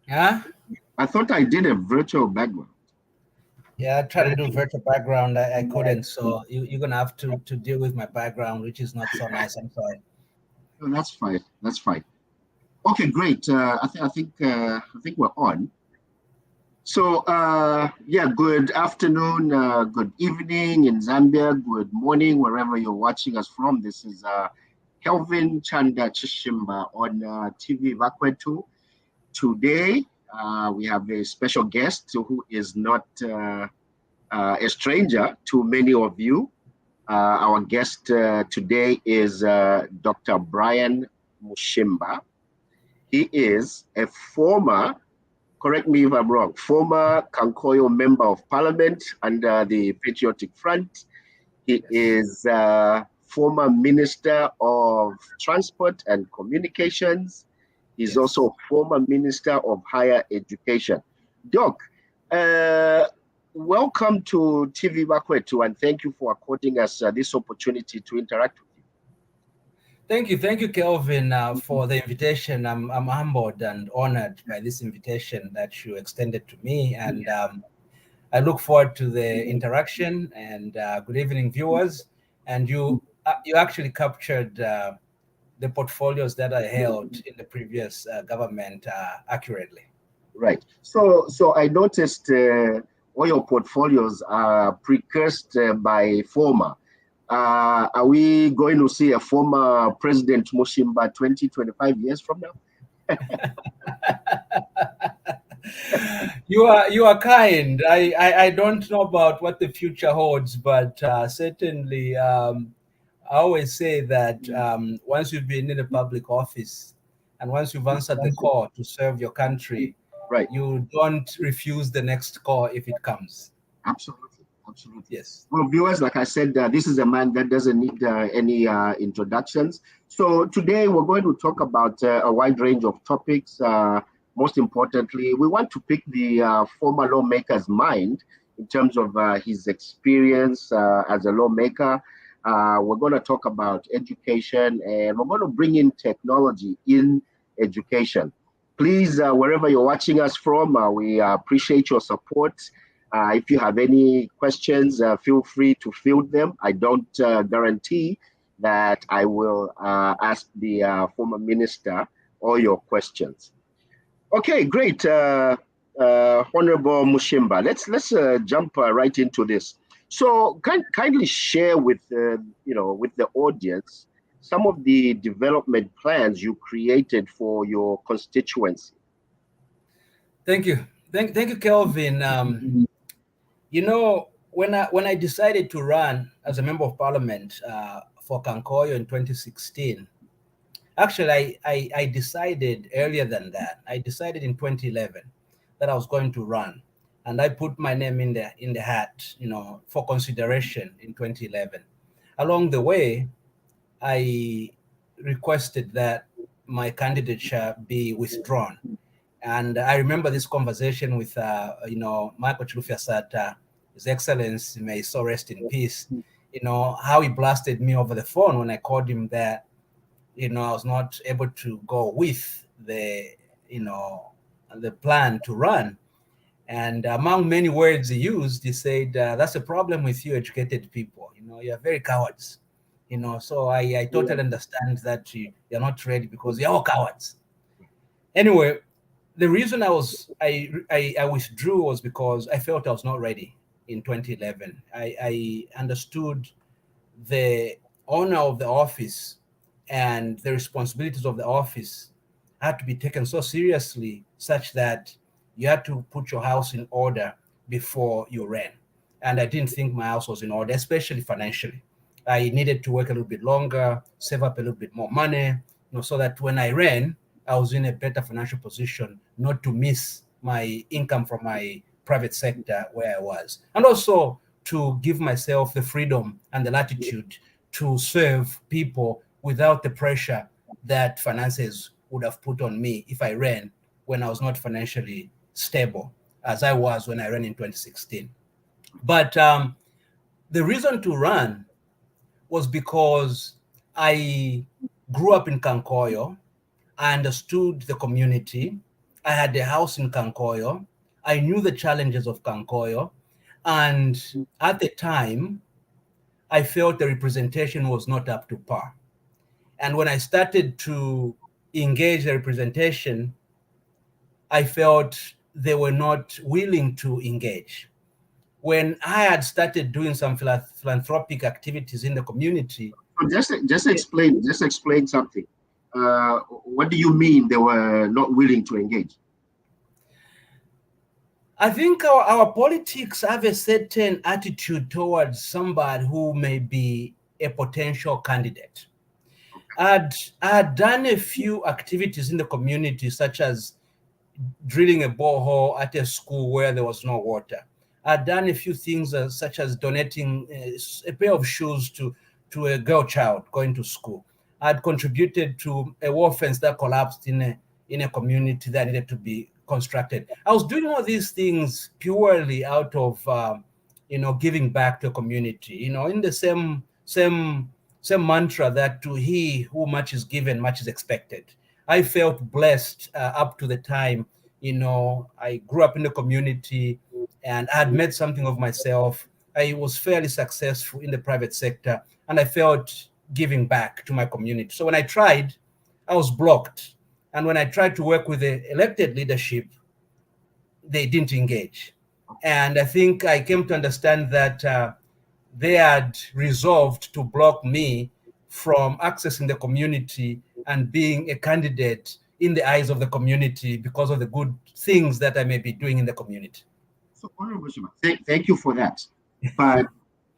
Yeah. I thought I did a virtual background. Yeah, I tried to do virtual background. I couldn't. So you're gonna have to deal with my background, which is not so nice. I'm sorry. No, that's fine. That's fine. Okay, great. I think we're on. So, yeah, good afternoon, good evening in Zambia, good morning, wherever you're watching us from. This is Kelvin Chanda Chishimba on TV Today, we have a special guest who is not a stranger to many of you. Our guest today is Dr. Brian Mushimba. He is a former, correct me if I'm wrong, former Kankoyo Member of Parliament under the Patriotic Front. He Yes. is former Minister of Transport and Communications. He's Yes. also former Minister of Higher Education. Doc, uh, welcome to TV Bakwetu, and thank you for according us this opportunity to interact with you. Thank you, Kelvin, for the invitation. I'm humbled and honored by this invitation that you extended to me, and I look forward to the interaction. And good evening, viewers. And you actually captured the portfolios that I held in the previous government accurately. Right. So I noticed all your portfolios are precursed by former. Are we going to see a former President Mushimba 20, 25 years from now? You are kind. I don't know about what the future holds, but certainly I always say that once you've been in a public office and once you've answered the call to serve your country, Right. you don't refuse the next call if it comes. Absolutely. Absolutely. Yes. Well, viewers, like I said, this is a man that doesn't need any introductions. So today we're going to talk about a wide range of topics. Most importantly, we want to pick the former lawmaker's mind in terms of his experience as a lawmaker. We're going to talk about education, and we're going to bring in technology in education. Please, wherever you're watching us from, we appreciate your support. If you have any questions, feel free to field them. I don't guarantee that I will ask the former minister all your questions. Okay, great, Honorable Mushimba. Let's jump right into this. So, kindly share with with the audience some of the development plans you created for your constituency. Thank you. Thank you, Kelvin. When I decided to run as a member of parliament for Kankoyo in 2016, actually I decided earlier than that. I decided in 2011 that I was going to run, and I put my name in the hat, for consideration in 2011. Along the way, I requested that my candidature be withdrawn. And I remember this conversation with, Michael Chilufya Sata, His Excellency, may so rest in peace. How he blasted me over the phone when I called him that, I was not able to go with you know, the plan to run. And among many words he used, he said, "That's a problem with you, educated people. You're very cowards. So I totally understand that you're not ready because you're all cowards." Anyway, the reason I withdrew was because I felt I was not ready in 2011. I understood the honor of the office and the responsibilities of the office had to be taken so seriously, such that you had to put your house in order before you ran. And I didn't think my house was in order, especially financially. I needed to work a little bit longer, save up a little bit more money, so that when I ran, I was in a better financial position not to miss my income from my private sector where I was. And also to give myself the freedom and the latitude to serve people without the pressure that finances would have put on me if I ran when I was not financially stable, as I was when I ran in 2016. But the reason to run was because I grew up in Kankoyo. I understood the community. I had a house in Kankoyo. I knew the challenges of Kankoyo. And at the time, I felt the representation was not up to par. And when I started to engage the representation, I felt they were not willing to engage. When I had started doing some philanthropic activities in the community. Just explain something. What do you mean they were not willing to engage? I think our politics have a certain attitude towards somebody who may be a potential candidate. I had done a few activities in the community, such as drilling a borehole at a school where there was no water. I'd done a few things such as donating a pair of shoes to a girl child going to school. I'd contributed to a wall fence that collapsed in a community that needed to be constructed. I was doing all these things purely out of giving back to a community. In the same mantra that to he who much is given, much is expected. I felt blessed up to the time, I grew up in the community and I had made something of myself. I was fairly successful in the private sector and I felt giving back to my community. So when I tried, I was blocked. And when I tried to work with the elected leadership, they didn't engage. And I think I came to understand that they had resolved to block me from accessing the community and being a candidate in the eyes of the community because of the good things that I may be doing in the community. So, Honorable Mushimba, thank you for that. But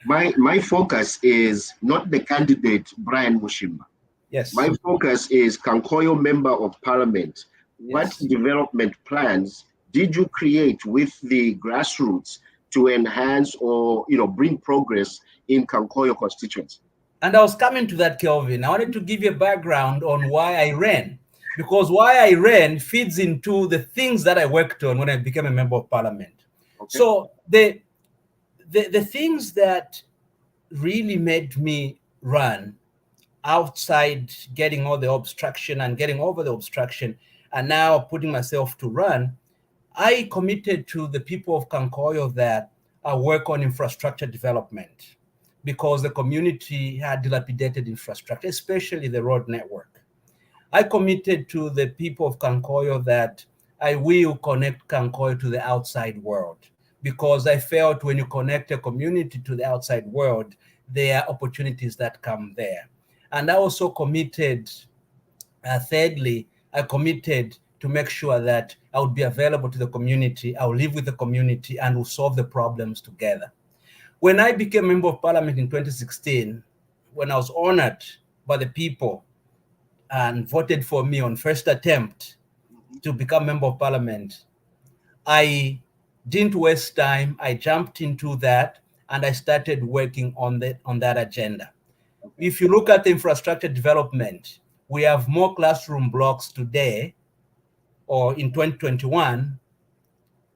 my focus is not the candidate, Brian Mushimba. Yes. My focus is Kankoyo Member of Parliament. What development plans did you create with the grassroots to enhance or bring progress in Kankoyo constituency? And I was coming to that, Kelvin. I wanted to give you a background on why I ran, because why I ran feeds into the things that I worked on when I became a member of parliament. Okay. So the things that really made me run, outside getting all the obstruction and getting over the obstruction and now putting myself to run, I committed to the people of Kankoyo that I work on infrastructure development, because the community had dilapidated infrastructure, especially the road network. I committed to the people of Kankoyo that I will connect Kankoyo to the outside world, because I felt when you connect a community to the outside world, there are opportunities that come there. And I also committed, thirdly, I committed to make sure that I would be available to the community, I will live with the community, and we'll solve the problems together. When I became a member of parliament in 2016, when I was honored by the people and voted for me on first attempt to become member of parliament, I didn't waste time. I jumped into that and I started working on that agenda. If you look at the infrastructure development, we have more classroom blocks today or in 2021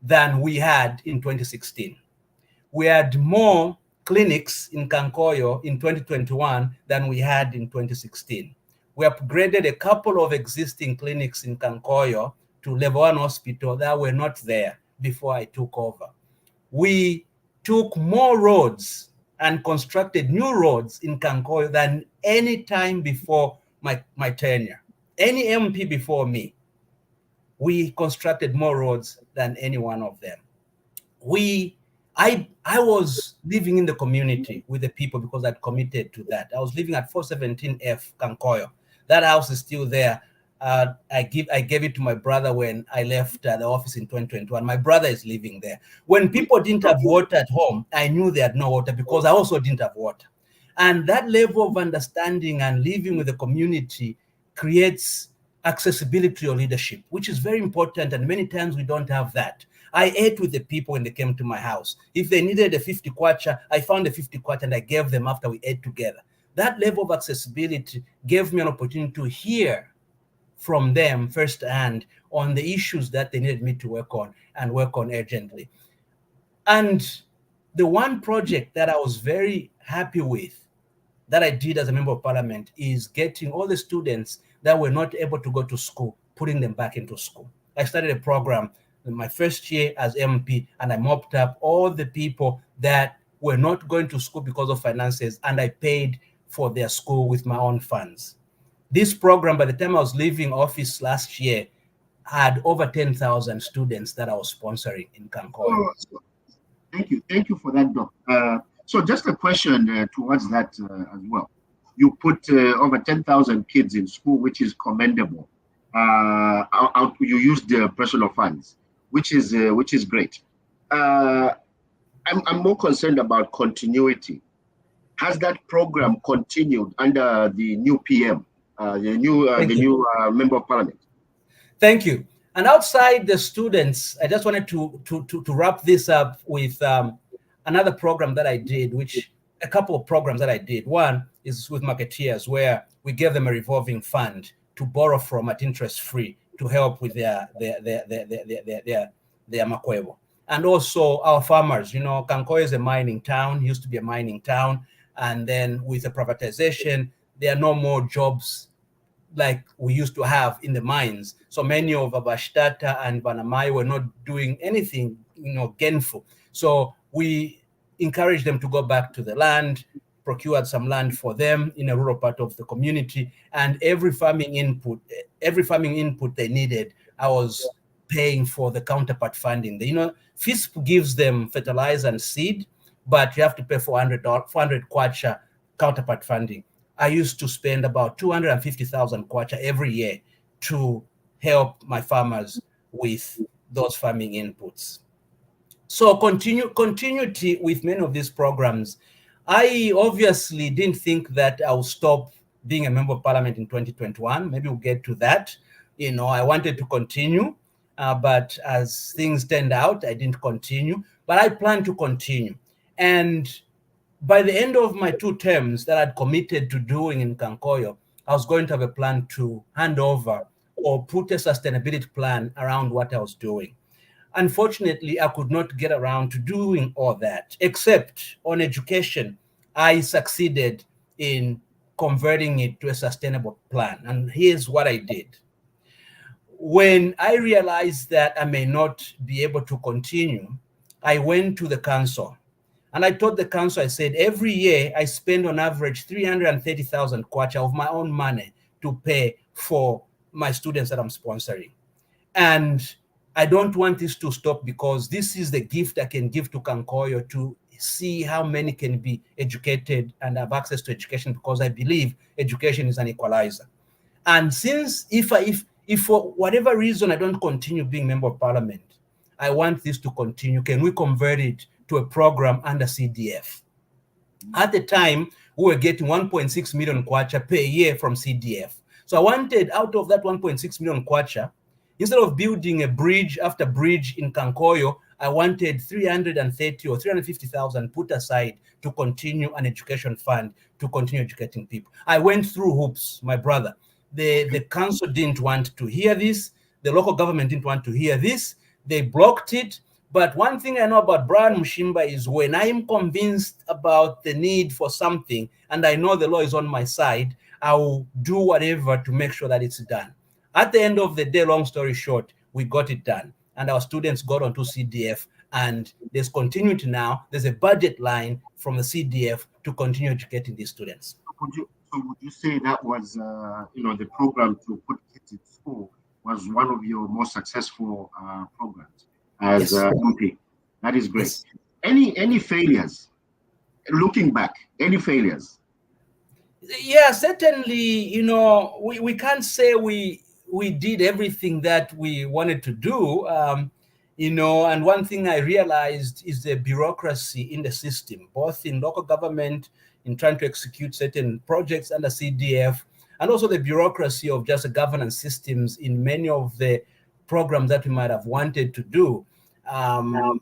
than we had in 2016. We had more clinics in Kankoyo in 2021 than we had in 2016. We upgraded a couple of existing clinics in Kankoyo to level 1 hospital that were not there before I took over. We took more roads and constructed new roads in Kankoyo than any time before my tenure. Any MP before me, we constructed more roads than any one of them. I was living in the community with the people because I'd committed to that. I was living at 417F Kankoyo. That house is still there. I gave it to my brother when I left the office in 2021. My brother is living there. When people didn't have water at home, I knew they had no water because I also didn't have water. And that level of understanding and living with the community creates accessibility to your leadership, which is very important. And many times we don't have that. I ate with the people when they came to my house. If they needed a 50 kwacha, I found a 50 kwacha and I gave them after we ate together. That level of accessibility gave me an opportunity to hear from them firsthand on the issues that they needed me to work on and work on urgently. And the one project that I was very happy with that I did as a member of parliament is getting all the students that were not able to go to school, putting them back into school. I started a program in my first year as MP, and I mopped up all the people that were not going to school because of finances, and I paid for their school with my own funds. This program, by the time I was leaving office last year, had over 10,000 students that I was sponsoring in Kankoyo. Thank you for that, Doc. So just a question towards that as well. You put over 10,000 kids in school, which is commendable. You used the personal funds, which is great. I'm more concerned about continuity. Has that program continued under the new PM, the new member of parliament? Thank you. And outside the students, I just wanted to wrap this up with another program that I did, a couple of programs that I did. One is with marketeers, where we gave them a revolving fund to borrow from at interest-free to help with their makwebo. And also our farmers. Kankoyo is a mining town, used to be a mining town. And then with the privatization, there are no more jobs like we used to have in the mines. So many of Abashtata and Banamai were not doing anything, gainful. So we encouraged them to go back to the land, procured some land for them in a rural part of the community, and every farming input they needed, I was paying for the counterpart funding. FISP gives them fertilizer and seed, but you have to pay $400 kwacha counterpart funding. I used to spend about 250,000 kwacha every year to help my farmers with those farming inputs. So continuity with many of these programs. I obviously didn't think that I would stop being a member of parliament in 2021. Maybe we'll get to that. I wanted to continue, but as things turned out, I didn't continue. But I plan to continue. And by the end of my 2 terms that I'd committed to doing in Kankoyo, I was going to have a plan to hand over or put a sustainability plan around what I was doing. Unfortunately, I could not get around to doing all that, except on education. I succeeded in converting it to a sustainable plan. And here's what I did. When I realized that I may not be able to continue, I went to the council. And I told the council, I said, every year I spend on average 330,000 kwacha of my own money to pay for my students that I'm sponsoring. And I don't want this to stop, because this is the gift I can give to Kankoyo to see how many can be educated and have access to education, because I believe education is an equalizer. And since if for whatever reason I don't continue being member of parliament, I want this to continue. Can we convert it to a program under CDF? At the time, we were getting 1.6 million kwacha per year from CDF. So I wanted, out of that 1.6 million kwacha, instead of building a bridge after bridge in Kankoyo, I wanted 330 or 350,000 put aside to continue an education fund to continue educating people. I went through hoops, my brother. The council didn't want to hear this. The local government didn't want to hear this. They blocked it. But one thing I know about Brian Mushimba is when I'm convinced about the need for something and I know the law is on my side, I will do whatever to make sure that it's done. At the end of the day, long story short, we got it done. And our students got onto CDF, and there's continuity now. There's a budget line from the CDF to continue educating these students. Would you say that was, the program to put kids in school was one of your most successful programs as MP? That is great. Yes. Any failures? Looking back, any failures? Yeah, certainly. We can't say we did everything that we wanted to do. And one thing I realized is the bureaucracy in the system, both in local government, in trying to execute certain projects under CDF, and also the bureaucracy of just the governance systems in many of the programs that we might have wanted to do. And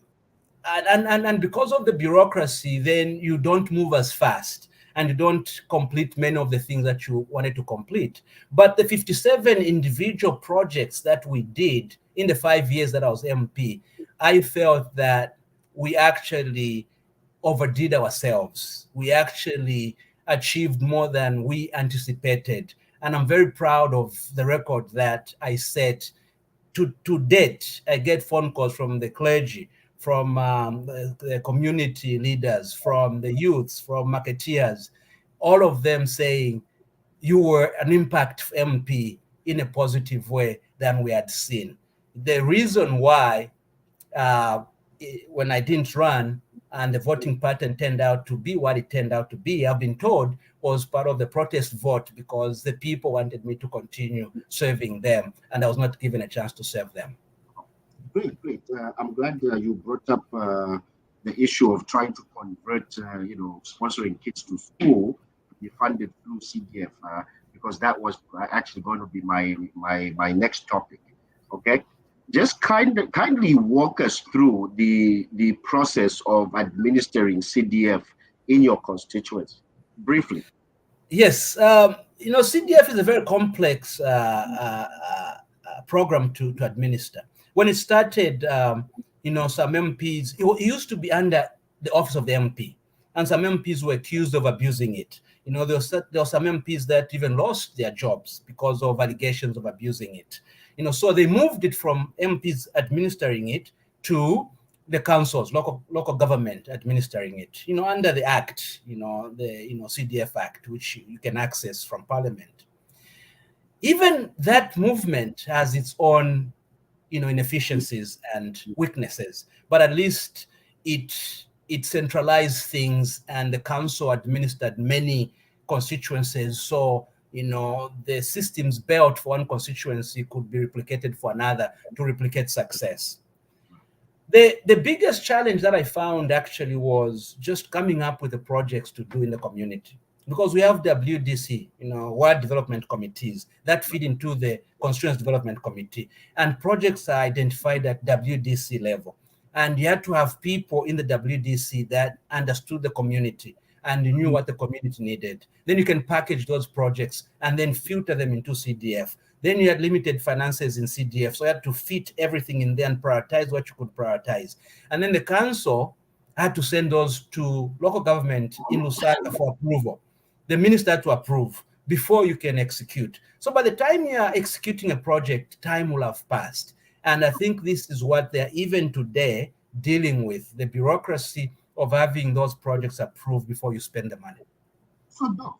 because of the bureaucracy, then you don't move as fast and you don't complete many of the things that you wanted to complete. But the 57 individual projects that we did in the 5 years that I was MP, I felt that we actually overdid ourselves. We actually achieved more than we anticipated. And I'm very proud of the record that I set to date, I get phone calls from the clergy, from the community leaders, from the youths, from marketeers, all of them saying you were an impact MP in a positive way than we had seen. The reason why when I didn't run and the voting pattern turned out to be what it turned out to be, I've been told was part of the protest vote because the people wanted me to continue serving them and I was not given a chance to serve them. Great. I'm glad you brought up the issue of trying to convert, sponsoring kids to school to be funded through CDF, because that was actually going to be my next topic. Okay, just kindly walk us through the process of administering CDF in your constituency, briefly. Yes, CDF is a very complex program to administer. When it started, some MPs, it used to be under the office of the MP, and some MPs were accused of abusing it. There were some MPs that even lost their jobs because of allegations of abusing it. So they moved it from MPs administering it to the councils, local government administering it, under the Act, the CDF Act, which you can access from Parliament. Even that movement has its own, inefficiencies and weaknesses, but at least it centralized things, and the council administered many constituencies. So, the systems built for one constituency could be replicated for another to replicate success. The biggest challenge that I found actually was just coming up with the projects to do in the community, because we have WDC, Ward Development Committees that feed into the Constituency Development Committee, and projects are identified at WDC level. And you had to have people in the WDC that understood the community and knew what the community needed. Then you can package those projects and then filter them into CDF. Then you had limited finances in CDF, so you had to fit everything in there and prioritize what you could prioritize. And then the council had to send those to local government in Lusaka for approval. The minister had to approve before you can execute. So by the time you are executing a project, time will have passed. And I think this is what they're even today dealing with, the bureaucracy of having those projects approved before you spend the money. So,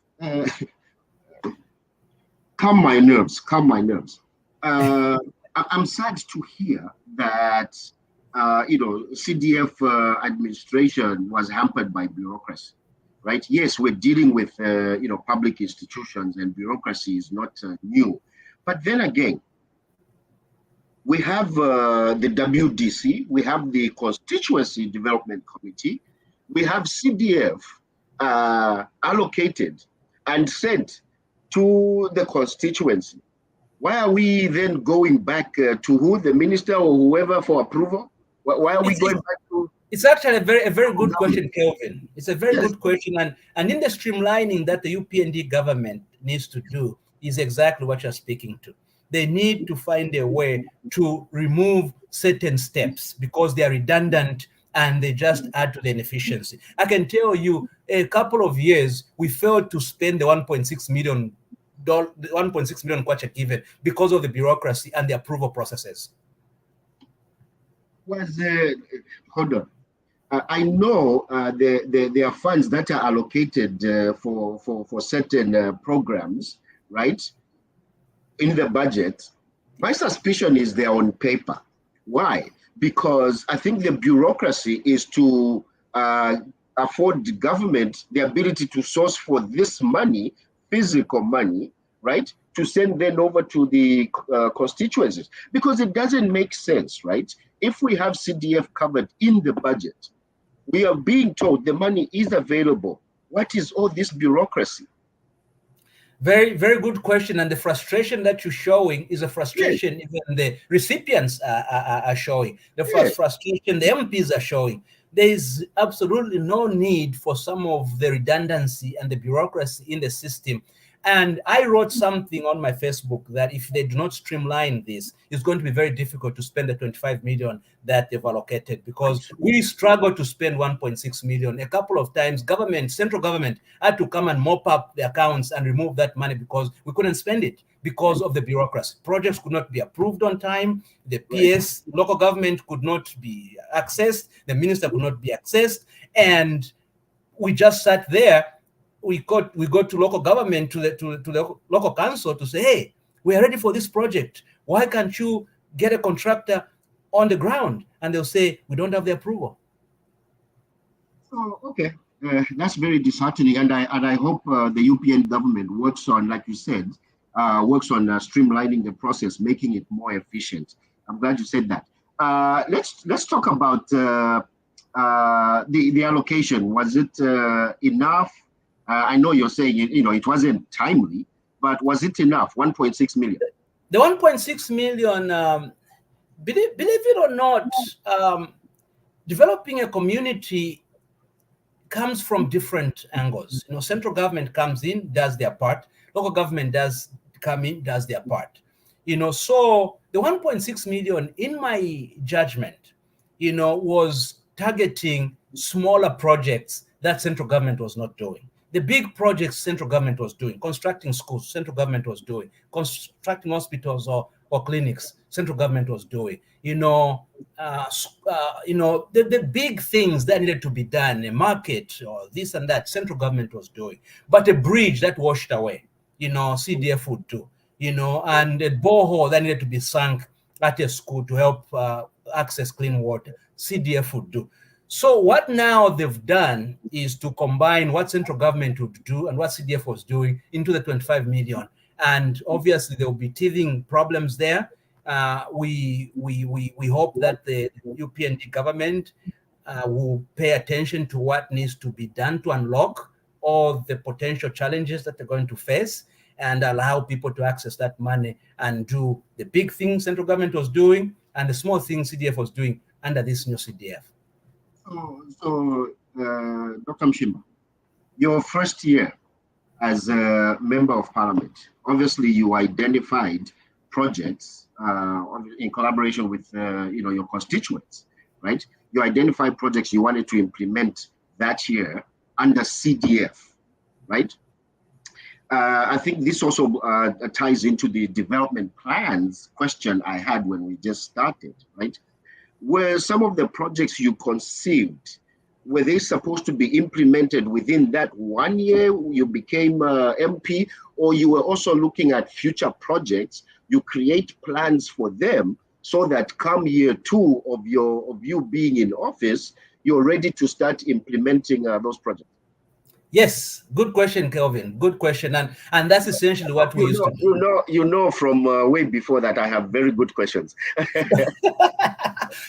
calm my nerves. I'm sad to hear that, CDF administration was hampered by bureaucracy, right? Yes, we're dealing with, public institutions, and bureaucracy is not new. But then again, we have the WDC, we have the Constituency Development Committee, we have CDF allocated and sent to the constituency. Why are we then going back to who, the minister or whoever, for approval? Why are we going back to? It's actually a very good question, Kelvin. It's a very good question, and in the streamlining that the UPND government needs to do is exactly what you're speaking to. They need to find a way to remove certain steps because they are redundant and they just add to the inefficiency. I can tell you, a couple of years, we failed to spend the 1.6 million kwacha given because of the bureaucracy and the approval processes. Hold on. I know there are funds that are allocated for certain programs, right? In the budget. My suspicion is they're on paper. Why? Because I think the bureaucracy is to afford the government the ability to source for this money, physical money, right? To send then over to the constituencies. Because it doesn't make sense, right? If we have CDF covered in the budget, we are being told the money is available. What is all this bureaucracy? Very good question, and the frustration that you're showing is a frustration even the recipients are showing. The frustration the MPs are showing. There is absolutely no need for some of the redundancy and the bureaucracy in the system. And I wrote something on my Facebook that if they do not streamline this, it's going to be very difficult to spend the 25 million that they've allocated, because we struggled to spend 1.6 million. A couple of times, central government had to come and mop up the accounts and remove that money because we couldn't spend it because of the bureaucracy. Projects could not be approved on time. The PS, local government, could not be accessed. The minister could not be accessed. And we just sat there. We go to local government, to the local council, to say, hey, we are ready for this project. Why can't you get a contractor on the ground? And they'll say, we don't have the approval. So, okay, that's very disheartening. And I hope the UPN government works on, like you said, streamlining the process, making it more efficient. I'm glad you said that. Let's talk about the allocation. Was it enough? I know you're saying it wasn't timely, but was it enough? 1.6 million. The 1.6 million, believe it or not, developing a community comes from different angles. Central government comes in, does their part. Local government does come in, does their part. So the 1.6 million, in my judgment, was targeting smaller projects that central government was not doing. The big projects central government was doing, constructing schools, central government was doing, constructing hospitals or clinics, central government was doing. The big things that needed to be done, a market or this and that, central government was doing. But a bridge that washed away, CDF would do, and a borehole that needed to be sunk at a school to help access clean water, CDF would do. So what now they've done is to combine what central government would do and what CDF was doing into the 25 million. And obviously there will be teething problems there. We hope that the UPND government will pay attention to what needs to be done to unlock all the potential challenges that they're going to face, and allow people to access that money and do the big things central government was doing and the small things CDF was doing under this new CDF. So Dr. Mushimba, your first year as a member of parliament, obviously you identified projects in collaboration with your constituents, right? You identified projects you wanted to implement that year under CDF, right? I think this also ties into the development plans question I had when we just started, right? Were some of the projects you conceived, were they supposed to be implemented within that 1 year you became MP, or you were also looking at future projects, you create plans for them so that come year 2 of you being in office, you're ready to start implementing those projects? Yes, good question, Kelvin. Good question, and that's essentially what we used to do. You know from way before that I have very good questions.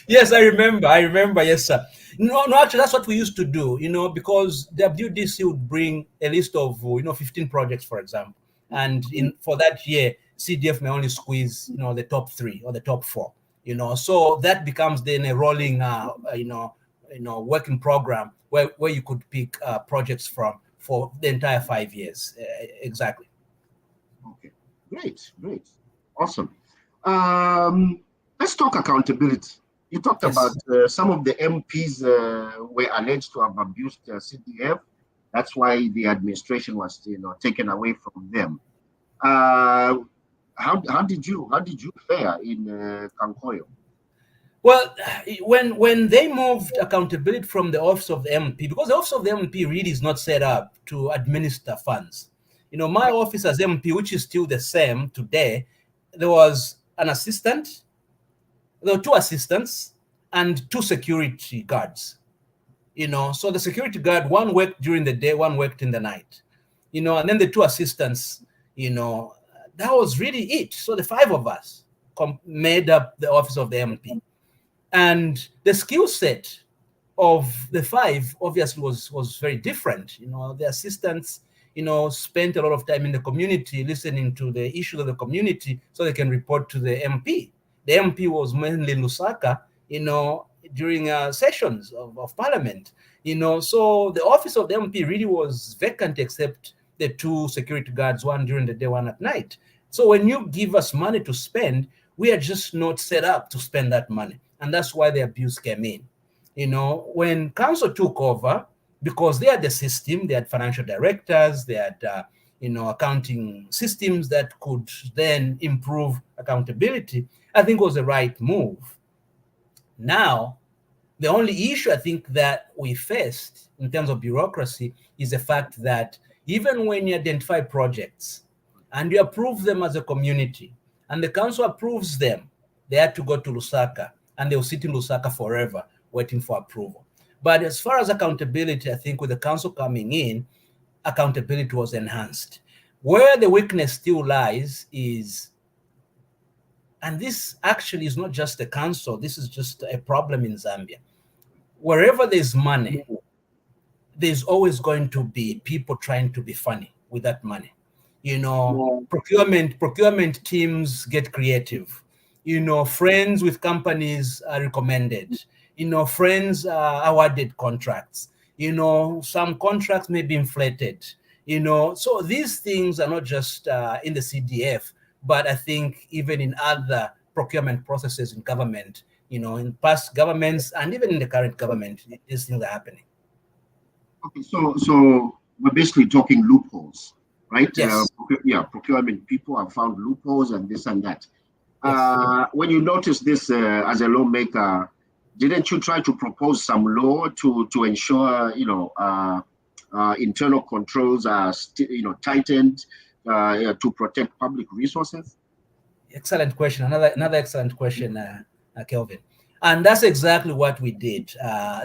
Yes, I remember. Yes, sir. No, actually, that's what we used to do. Because WDC would bring a list of 15 projects, for example, and for that year, CDF may only squeeze the top 3 or the top 4. So that becomes then a rolling working program where you could pick projects from for the entire 5 years. Exactly. Okay, great, awesome. Let's talk accountability. You talked about some of the MPs were alleged to have abused CDF. That's why the administration was taken away from them. How did you fare in Kankoyo? Well, when they moved accountability from the office of the MP, because the office of the MP really is not set up to administer funds. My office as MP, which is still the same today, there was an assistant, there were 2 assistants and 2 security guards. So the security guard, one worked during the day, one worked in the night. And then the 2 assistants, that was really it. So the 5 of us made up the office of the MP. And the skill set of the 5 obviously was very different. The assistants, spent a lot of time in the community listening to the issues of the community so they can report to the MP. The MP was mainly Lusaka, during sessions of parliament. So the office of the MP really was vacant except the 2 security guards, one during the day, one at night. So when you give us money to spend, we are just not set up to spend that money. And that's why the abuse came in. When council took over, because they had the system, they had financial directors, they had accounting systems that could then improve accountability, I think was the right move. Now, the only issue I think that we faced in terms of bureaucracy is the fact that even when you identify projects and you approve them as a community and the council approves them, they had to go to Lusaka and they'll sit in Lusaka forever waiting for approval. But as far as accountability, I think with the council coming in, accountability was enhanced. Where the weakness still lies is, and this actually is not just the council, this is just a problem in Zambia. Wherever there's money, there's always going to be people trying to be funny with that money. Procurement teams get creative. Friends with companies are recommended. Friends are awarded contracts. Some contracts may be inflated. So these things are not just in the CDF, but I think even in other procurement processes in government, in past governments and even in the current government, these things are happening. Okay, so we're basically talking loopholes, right? Yes. Procurement people have found loopholes and this and that. Yes. When you notice this as a lawmaker, didn't you try to propose some law to ensure internal controls are tightened to protect public resources? Excellent question. Another excellent question, Kelvin. And that's exactly what we did.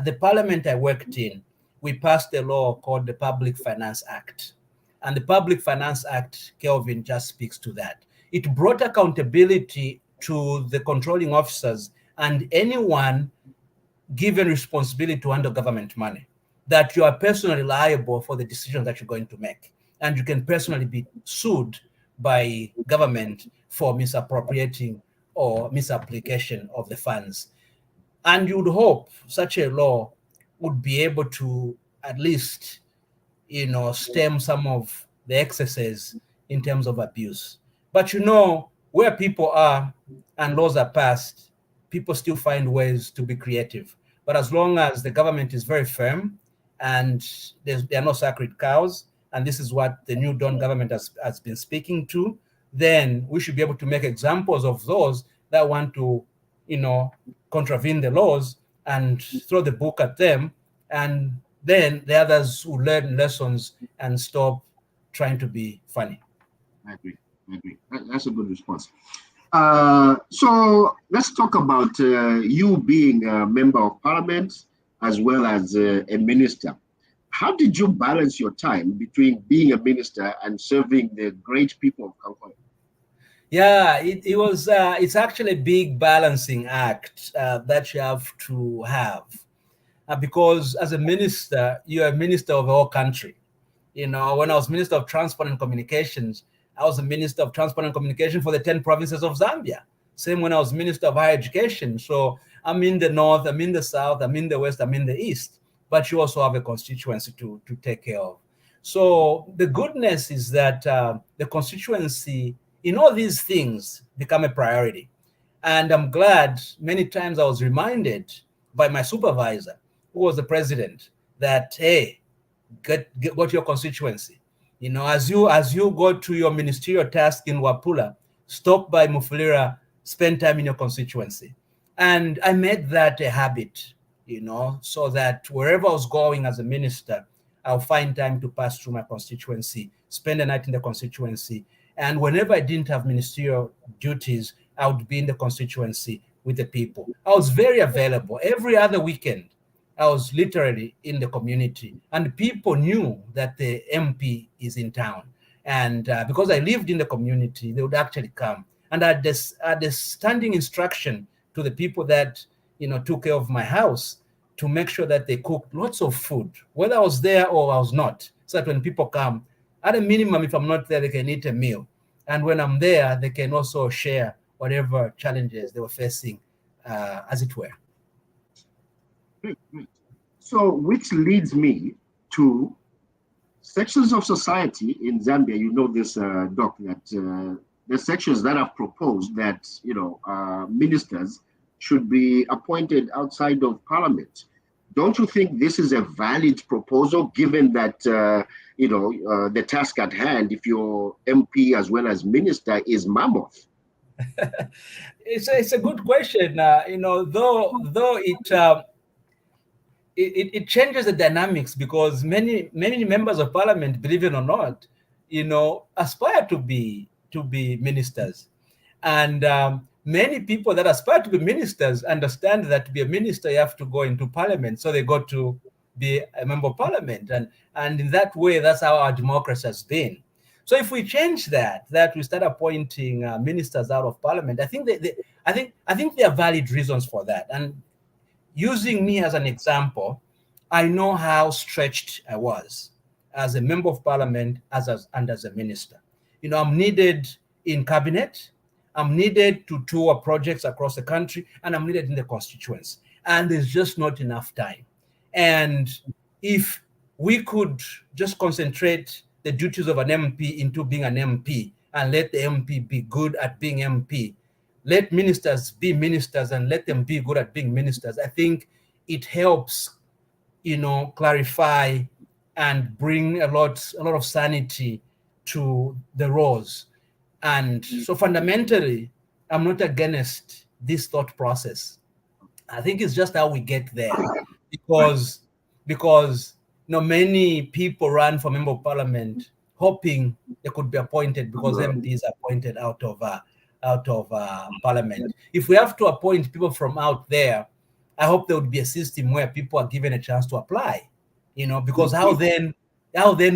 The parliament I worked in, we passed a law called the Public Finance Act. And the Public Finance Act, Kelvin, just speaks to that. It brought accountability to the controlling officers and anyone given responsibility to handle government money, that you are personally liable for the decisions that you're going to make. And you can personally be sued by government for misappropriating or misapplication of the funds. And you would hope such a law would be able to at least, stem some of the excesses in terms of abuse. But where people are and laws are passed, people still find ways to be creative. But as long as the government is very firm and there are no sacred cows, and this is what the new Dawn government has been speaking to, then we should be able to make examples of those that want to, contravene the laws and throw the book at them. And then the others who learn lessons and stop trying to be funny. I agree. That's a good response. So let's talk about you being a member of parliament as well as a minister. How did you balance your time between being a minister and serving the great people of Kankoyo? Yeah, it was. It's actually a big balancing act that you have to have, because as a minister, you're a minister of the whole country. When I was Minister of Transport and Communications, I was the Minister of Transport and Communication for the 10 provinces of Zambia. Same when I was Minister of Higher Education. So I'm in the north, I'm in the south, I'm in the west, I'm in the east. But you also have a constituency to take care of. So the goodness is that the constituency, in all these things, become a priority. And I'm glad many times I was reminded by my supervisor, who was the president, that, hey, go to your constituency. As you go to your ministerial task in Wapula, stop by Mufulira, spend time in your constituency. And I made that a habit, so that wherever I was going as a minister, I'll find time to pass through my constituency, spend the night in the constituency. And whenever I didn't have ministerial duties, I would be in the constituency with the people. I was very available. Every other weekend, I was literally in the community, and people knew that the MP is in town. And because I lived in the community, they would actually come. And I had this standing instruction to the people that took care of my house to make sure that they cooked lots of food, whether I was there or I was not, so that when people come, at a minimum, if I'm not there, they can eat a meal. And when I'm there, they can also share whatever challenges they were facing, as it were. So, which leads me to sections of society in Zambia, you know this, Doc, that the sections that have proposed that, ministers should be appointed outside of parliament. Don't you think this is a valid proposal, given that, the task at hand, if you're MP as well as minister, is mammoth? It's a good question. Though it changes the dynamics, because many members of parliament, believe it or not, aspire to be ministers, and many people that aspire to be ministers understand that to be a minister you have to go into parliament, so they go to be a member of parliament, and in that way, that's how our democracy has been. So if we change that we start appointing ministers out of parliament, I think I think there are valid reasons for that. And using me as an example, I know how stretched I was as a member of parliament and as a minister. I'm needed in cabinet, I'm needed to tour projects across the country, and I'm needed in the constituency. And there's just not enough time. And if we could just concentrate the duties of an MP into being an MP, and let the MP be good at being MP, let ministers be ministers and let them be good at being ministers, I think it helps, clarify and bring a lot of sanity to the roles. And so fundamentally, I'm not against this thought process. I think it's just how we get there, because many people run for member of parliament hoping they could be appointed because MPs are appointed out of parliament. If we have to appoint people from out there, I hope there would be a system where people are given a chance to apply, because how then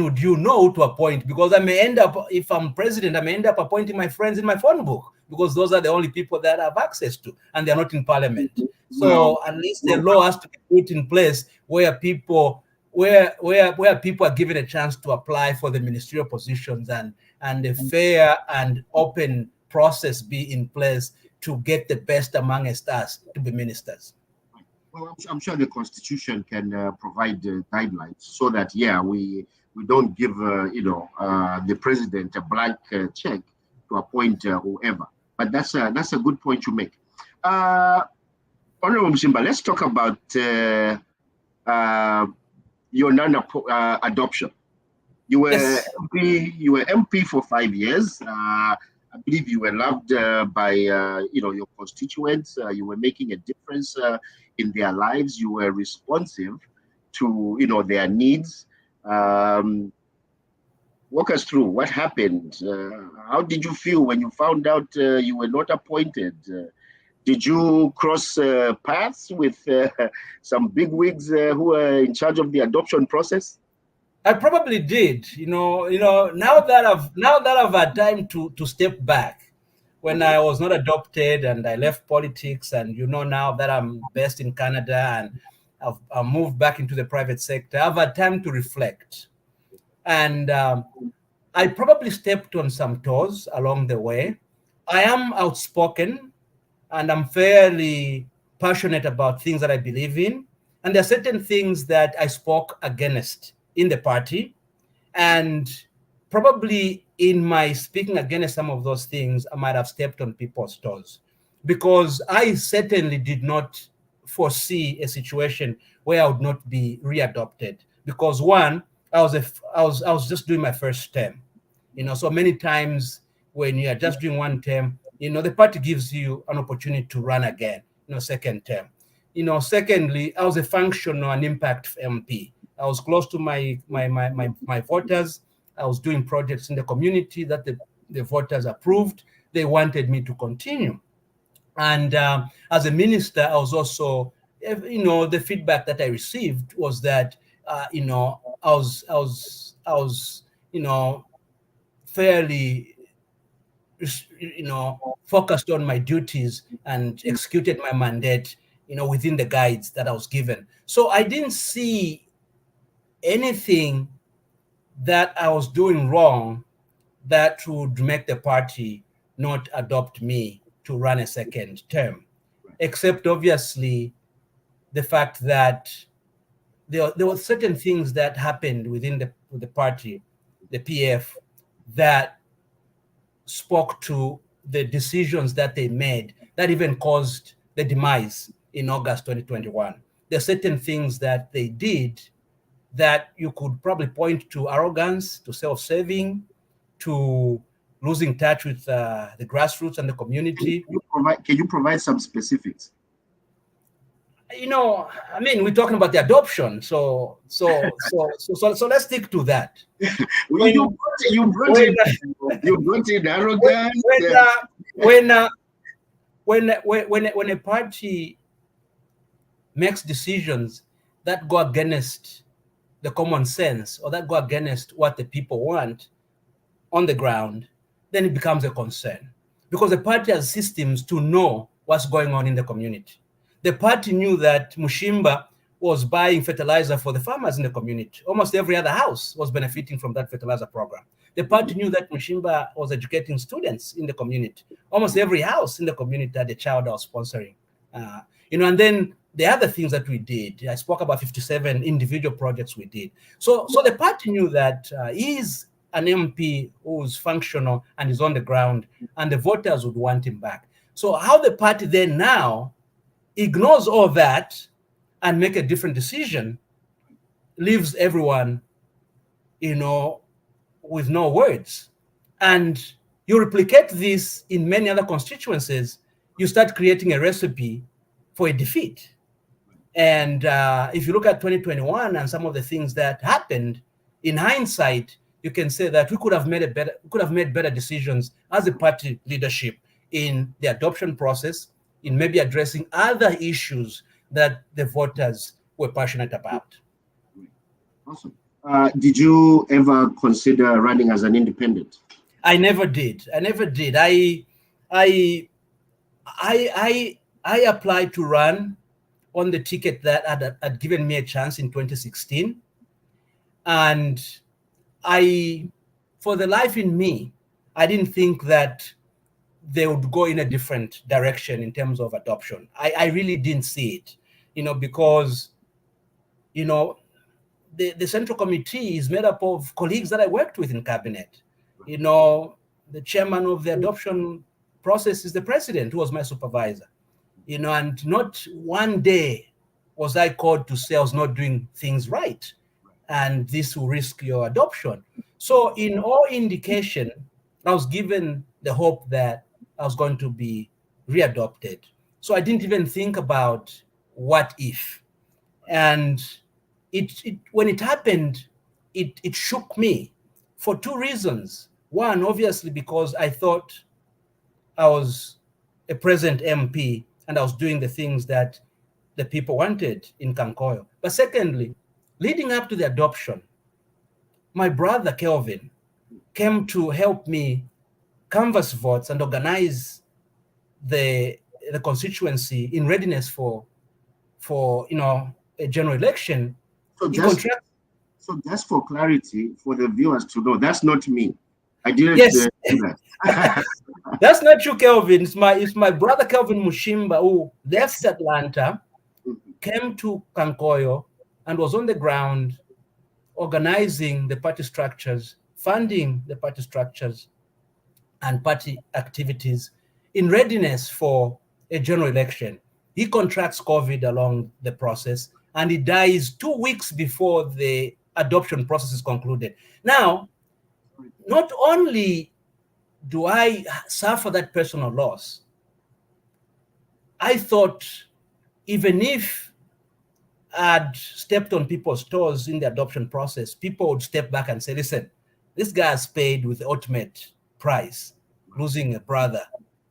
would you know who to appoint? Because I may end up, if I'm president, I may end up appointing my friends in my phone book, because those are the only people that I have access to, and they're not in parliament. So at least the law has to be put in place where people are given a chance to apply for the ministerial positions, and a fair and open process be in place to get the best amongst us to be ministers. Well, I'm sure the Constitution can provide guidelines so that, we don't give the president a blank check to appoint whoever. But that's a good point you make. Honorable Mushimba, let's talk about your non-adoption. You were MP for 5 years. I believe you were loved by your constituents. You were making a difference in their lives. You were responsive to their needs. Walk us through what happened. How did you feel when you found out you were not appointed? Did you cross paths with some bigwigs who were in charge of the adoption process? I probably did. Now that I've had time to step back, when I was not adopted and I left politics, and now that I'm based in Canada and I've moved back into the private sector, I've had time to reflect. And I probably stepped on some toes along the way. I am outspoken and I'm fairly passionate about things that I believe in. And there are certain things that I spoke against in the party. And probably in my speaking against some of those things, I might have stepped on people's toes, because I certainly did not foresee a situation where I would not be readopted. Because one, I was just doing my first term. So many times when you are just doing one term, the party gives you an opportunity to run again, second term. Secondly, I was a functional and impact MP. I was close to my voters. I was doing projects in the community that the voters approved. They wanted me to continue. And as a minister, I was also, the feedback that I received was that, I was fairly, focused on my duties and executed my mandate, within the guides that I was given. So I didn't see anything that I was doing wrong that would make the party not adopt me to run a second term, except obviously the fact that there were certain things that happened within the party, the PF, that spoke to the decisions that they made that even caused the demise in August 2021. There are certain things that they did that you could probably point to arrogance, to self-serving, to losing touch with the grassroots and the community. Can you provide some specifics? You know, I mean, we're talking about the adoption, so let's stick to that. You brought in arrogance. When a party makes decisions that go against the common sense or that go against what the people want on the ground, then it becomes a concern, because the party has systems to know what's going on in the community. The party knew that Mushimba was buying fertilizer for the farmers in the community. Almost every other house was benefiting from that fertilizer program. The party knew that Mushimba was educating students in the community. Almost every house in the community had a child that was sponsoring. And then the other things that we did, I spoke about 57 individual projects we did. So the party knew that he's an MP who's functional and is on the ground, and the voters would want him back. So how the party then now ignores all that and make a different decision leaves everyone, with no words. And you replicate this in many other constituencies, you start creating a recipe for a defeat. And if you look at 2021 and some of the things that happened, in hindsight, you can say that we could have made better decisions as a party leadership in the adoption process, in maybe addressing other issues that the voters were passionate about. Awesome. Did you ever consider running as an independent? I never did. I applied to run on the ticket that had given me a chance in 2016. And for the life in me, I didn't think that they would go in a different direction in terms of adoption. I really didn't see it, because, the Central Committee is made up of colleagues that I worked with in cabinet. The chairman of the adoption process is the president, who was my supervisor. And not one day was I called to say I was not doing things right, and this will risk your adoption. So in all indication, I was given the hope that I was going to be readopted. So I didn't even think about what if. And when it happened, it shook me for two reasons. One, obviously, because I thought I was a present MP and I was doing the things that the people wanted in Kankoyo. But secondly, leading up to the adoption, my brother Kelvin came to help me canvass votes and organize the constituency in readiness for a general election. So just for clarity, for the viewers to know, that's not me. I didn't do that. That's not true, Kelvin. It's my brother Kelvin Mushimba, who left Atlanta, came to Kankoyo, and was on the ground organizing the party structures, funding the party structures and party activities in readiness for a general election. He contracts COVID along the process, and he dies 2 weeks before the adoption process is concluded. Now, not only do I suffer that personal loss, I thought even if I'd stepped on people's toes in the adoption process, people would step back and say, listen, this guy has paid with the ultimate price, losing a brother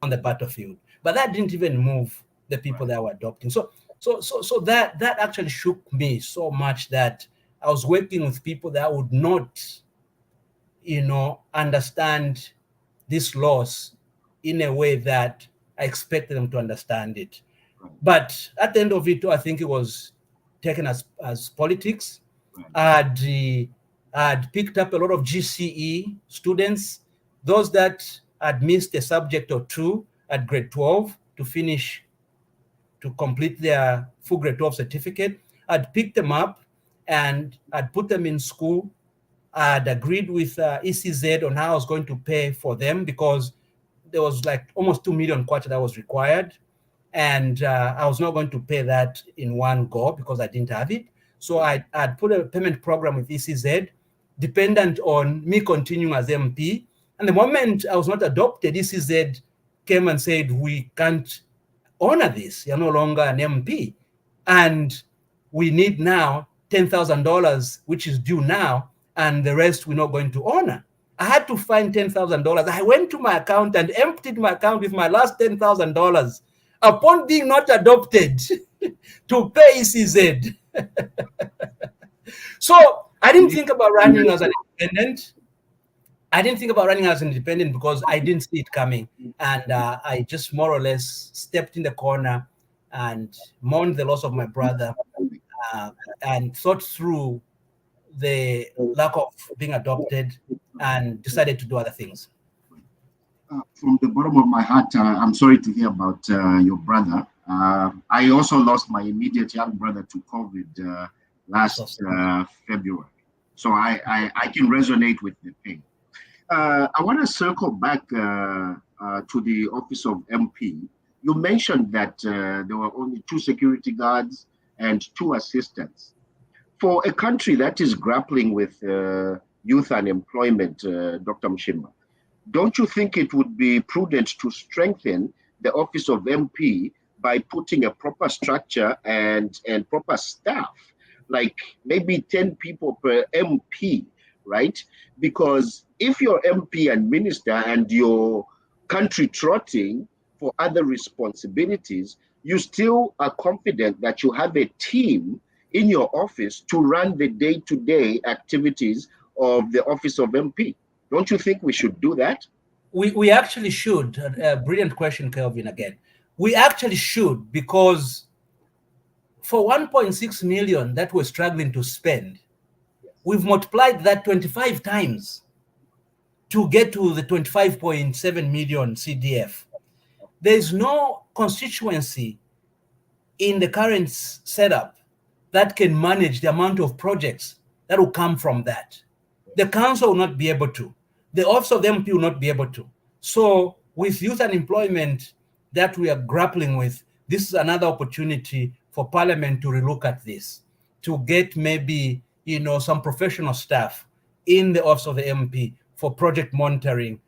on the battlefield. But that didn't even move the people that were adopting. So that actually shook me so much that I was working with people that would not, understand this loss in a way that I expected them to understand it. But at the end of it, I think it was taken as politics. I'd picked up a lot of GCE students, those that had missed a subject or two at grade 12 to complete their full grade 12 certificate. I'd picked them up and I'd put them in school. I'd agreed with ECZ on how I was going to pay for them, because there was like almost 2 million kwacha that was required. And I was not going to pay that in one go because I didn't have it. So I'd put a payment program with ECZ dependent on me continuing as MP. And the moment I was not adopted, ECZ came and said, we can't honor this. You're no longer an MP. And we need now $10,000, which is due now, and the rest we're not going to honor. I had to find $10,000. I went to my account and emptied my account with my last $10,000 upon being not adopted to pay ECZ. So I didn't think about running as an independent. I didn't think about running as an independent because I didn't see it coming. And I just more or less stepped in the corner and mourned the loss of my brother and thought through the lack of being adopted and decided to do other things. From the bottom of my heart, I'm sorry to hear about your brother. I also lost my immediate young brother to COVID last February. So I can resonate with the pain. I want to circle back to the office of MP. You mentioned that there were only 2 security guards and 2 assistants. For a country that is grappling with youth unemployment, Dr. Mushimba, don't you think it would be prudent to strengthen the office of MP by putting a proper structure and proper staff, like maybe 10 people per MP, right? Because if you're MP and minister and your country trotting for other responsibilities, you still are confident that you have a team in your office to run the day-to-day activities of the office of MP. Don't you think we should do that? We actually should. Brilliant question, Kelvin, again. We actually should, because for 1.6 million that we're struggling to spend, we've multiplied that 25 times to get to the 25.7 million CDF. There's no constituency in the current setup that can manage the amount of projects that will come from that. The council will not be able to. The office of the MP will not be able to. So with youth unemployment that we are grappling with, this is another opportunity for Parliament to relook at this, to get maybe, some professional staff in the office of the MP for project monitoring,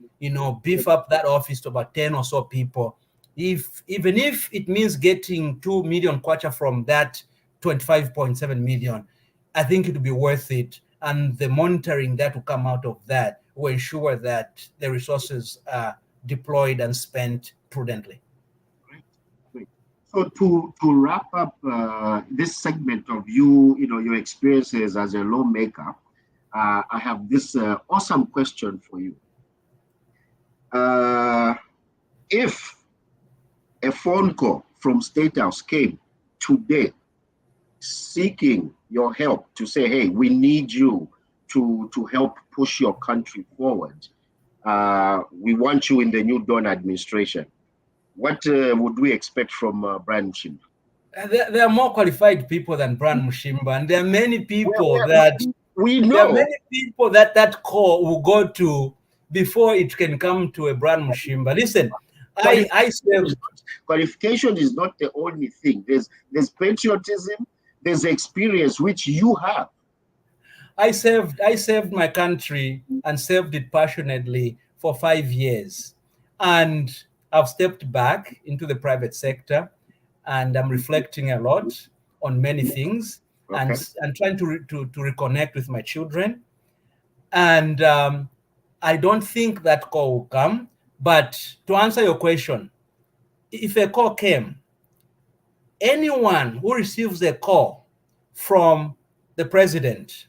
beef up that office to about 10 or so people. Even if it means getting 2 million kwacha from that 25.7 million, I think it would be worth it. And the monitoring that will come out of that will ensure that the resources are deployed and spent prudently. Great. So to wrap up this segment of your experiences as a lawmaker, I have this awesome question for you. If a phone call from State House came today seeking your help to say, hey, we need you to help push your country forward. We want you in the new Dawn administration. What would we expect from Brian Mushimba? There are more qualified people than Brian Mushimba, and there are many people we know. There are many people that call will go to before it can come to a Brian Mushimba. Listen, I served. Qualification is not the only thing. There's patriotism. There's experience which you have. I served my country and served it passionately for 5 years, and I've stepped back into the private sector, and I'm reflecting a lot on many things, and trying to reconnect with my children. And I don't think that call will come. But to answer your question, if a call came, anyone who receives a call from the president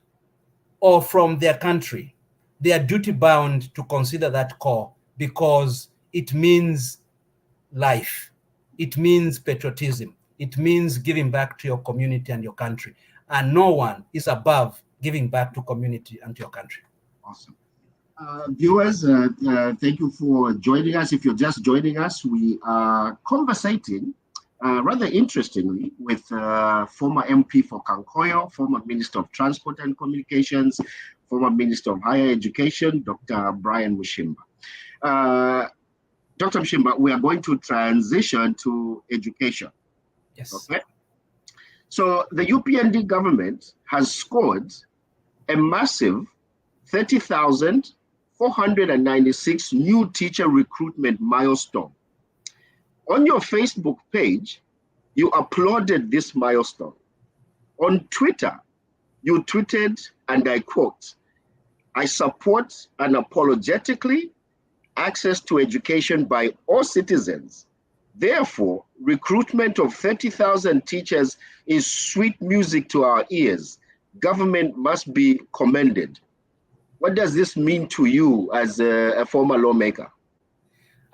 or from their country, they are duty bound to consider that call, because it means life. It means patriotism. It means giving back to your community and your country. And no one is above giving back to community and to your country. Awesome. Viewers, thank you for joining us. If you're just joining us, we are conversating rather interestingly, with former MP for Kankoyo, former Minister of Transport and Communications, former Minister of Higher Education, Dr. Brian Mushimba. Dr. Mushimba, we are going to transition to education. Yes. Okay. So the UPND government has scored a massive 30,496 new teacher recruitment milestone. On your Facebook page, you applauded this milestone. On Twitter, you tweeted, and I quote, "I support unapologetically access to education by all citizens. Therefore, recruitment of 30,000 teachers is sweet music to our ears. Government must be commended." What does this mean to you as a former lawmaker?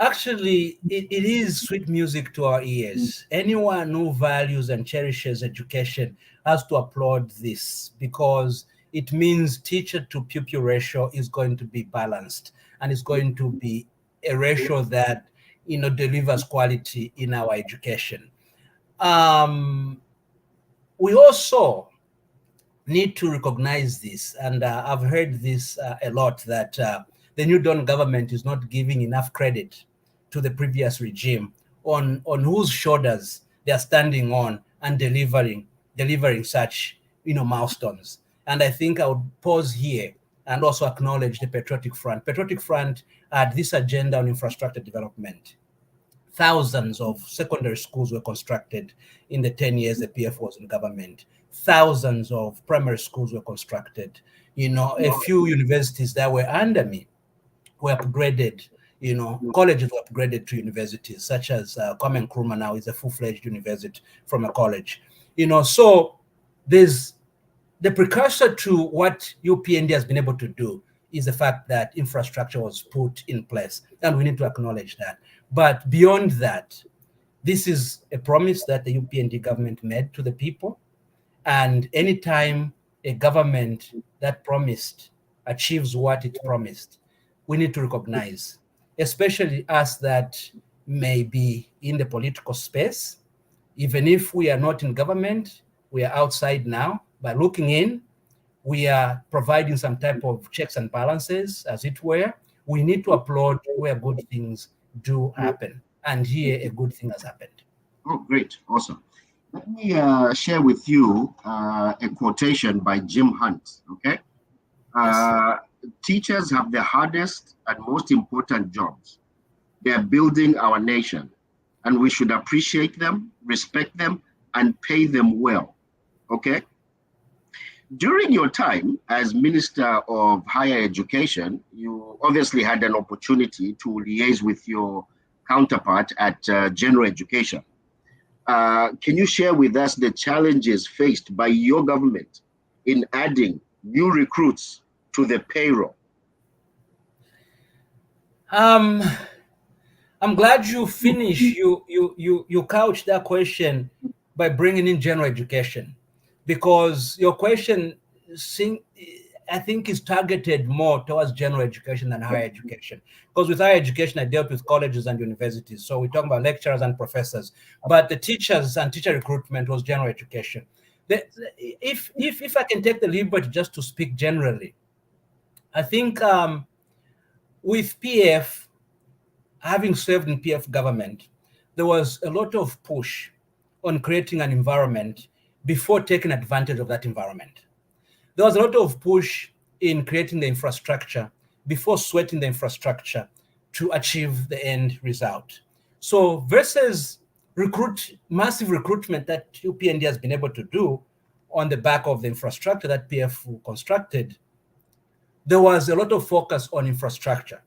Actually, it is sweet music to our ears. Anyone who values and cherishes education has to applaud this, because it means teacher to pupil ratio is going to be balanced, and it's going to be a ratio that delivers quality in our education. We also need to recognize this, and I've heard this a lot, that the New Dawn government is not giving enough credit to the previous regime on whose shoulders they are standing on and delivering such milestones. And I think I would pause here and also acknowledge the Patriotic Front. Patriotic Front had this agenda on infrastructure development. Thousands of secondary schools were constructed in the 10 years the PF was in government. Thousands of primary schools were constructed. A few universities that were under me were upgraded. Colleges were upgraded to universities, such as Kwame Nkrumah now is a full-fledged university from a college. So there's the precursor to what UPND has been able to do is the fact that infrastructure was put in place, and we need to acknowledge that. But beyond that, this is a promise that the UPND government made to the people, and anytime a government that promised achieves what it promised, we need to recognize, especially us that may be in the political space. Even if we are not in government, we are outside now. By looking in, we are providing some type of checks and balances, as it were. We need to applaud where good things do happen. And here, a good thing has happened. Oh, great. Awesome. Let me share with you a quotation by Jim Hunt, okay? Yes. Teachers have the hardest and most important jobs. They are building our nation, and we should appreciate them, respect them, and pay them well, okay? During your time as Minister of Higher Education, you obviously had an opportunity to liaise with your counterpart at General Education. Can you share with us the challenges faced by your government in adding new recruits to the payroll? I'm glad you you couched that question by bringing in general education, because your question, I think, is targeted more towards general education than higher education. Because with higher education, I dealt with colleges and universities. So we're talking about lecturers and professors. But the teachers and teacher recruitment was general education. If I can take the liberty just to speak generally, I think with PF, having served in PF government, there was a lot of push on creating an environment before taking advantage of that environment. There was a lot of push in creating the infrastructure before sweating the infrastructure to achieve the end result. So versus massive recruitment that UPND has been able to do on the back of the infrastructure that PF constructed, there was a lot of focus on infrastructure.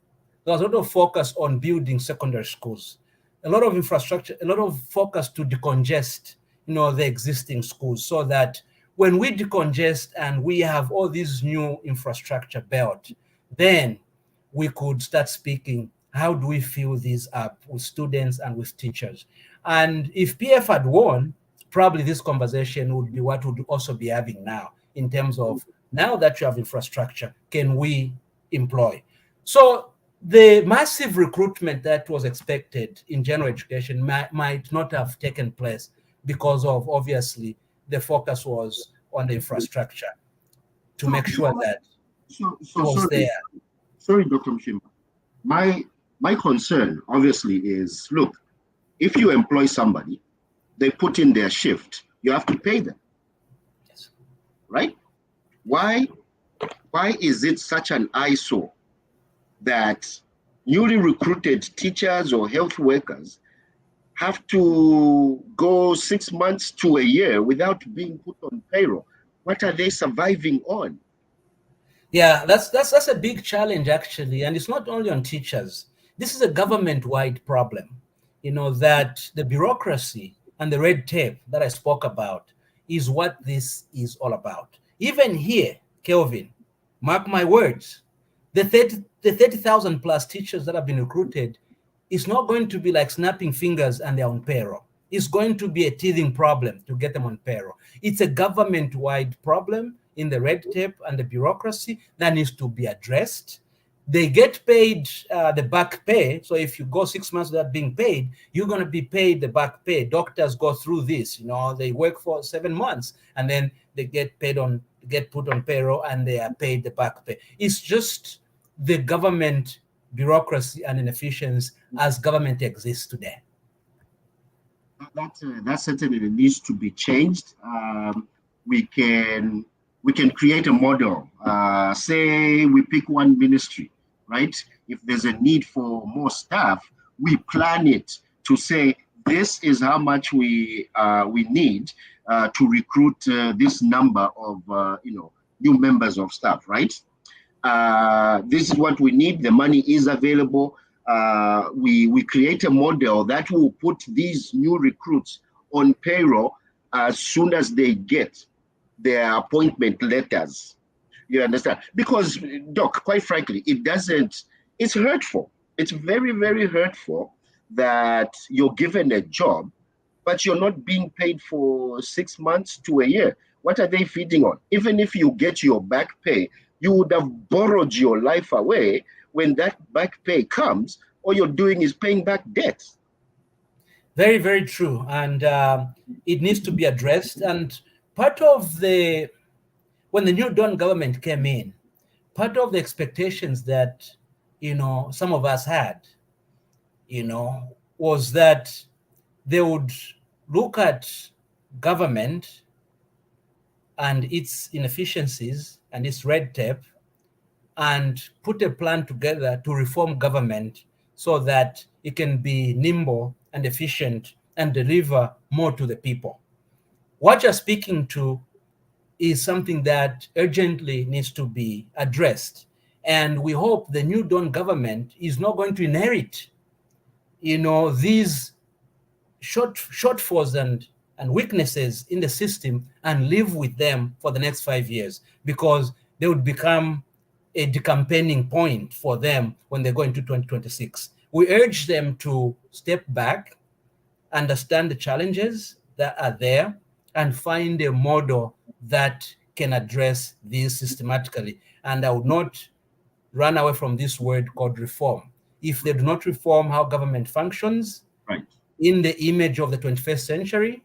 There was a lot of focus on building secondary schools, a lot of infrastructure, a lot of focus to decongest, the existing schools, so that when we decongest and we have all these new infrastructure built, then we could start speaking, how do we fill these up with students and with teachers? And if PF had won, probably this conversation would be what we'd also be having now, in terms of, now that you have infrastructure, can we employ? So the massive recruitment that was expected in general education might not have taken place because of, obviously, the focus was on the infrastructure to make sure that it was there. Sorry, Dr. Mushimba. My concern, obviously, is, look, if you employ somebody, they put in their shift, you have to pay them. Yes. Right? Why is it such an eyesore that newly recruited teachers or health workers have to go 6 months to a year without being put on payroll? What are they surviving on? Yeah, that's a big challenge, actually, and it's not only on teachers. This is a government-wide problem, that the bureaucracy and the red tape that I spoke about is what this is all about. Even here, Kelvin, mark my words, the 30,000 plus teachers that have been recruited is not going to be like snapping fingers and they're on payroll. It's going to be a teething problem to get them on payroll. It's a government-wide problem in the red tape and the bureaucracy that needs to be addressed. They get paid the back pay. So if you go 6 months without being paid, you're going to be paid the back pay. Doctors go through this. They work for 7 months and then they get put on payroll and they are paid the back pay. It's just the government bureaucracy and inefficiency as government exists today. That certainly needs to be changed. We can create a model. Say we pick one ministry, right? If there's a need for more staff, we plan it to say this is how much we need to recruit this number of new members of staff, right? This is what we need. The money is available. We create a model that will put these new recruits on payroll as soon as they get their appointment letters. You understand? Because, Doc, quite frankly, it's hurtful. It's very, very hurtful that you're given a job, but you're not being paid for 6 months to a year. What are they feeding on? Even if you get your back pay, you would have borrowed your life away. When that back pay comes, all you're doing is paying back debt. Very, very true. And it needs to be addressed. And part of when the new Dawn government came in, part of the expectations that, some of us had, was that they would look at government and its inefficiencies and its red tape and put a plan together to reform government so that it can be nimble and efficient and deliver more to the people. What you're speaking to is something that urgently needs to be addressed. And we hope the new Dawn government is not going to inherit, these shortfalls and weaknesses in the system and live with them for the next 5 years, because they would become a decampaigning point for them when they go into 2026. We urge them to step back, understand the challenges that are there, and find a model that can address these systematically. And I would not run away from this word called reform. If they do not reform how government functions, right, in the image of the 21st century,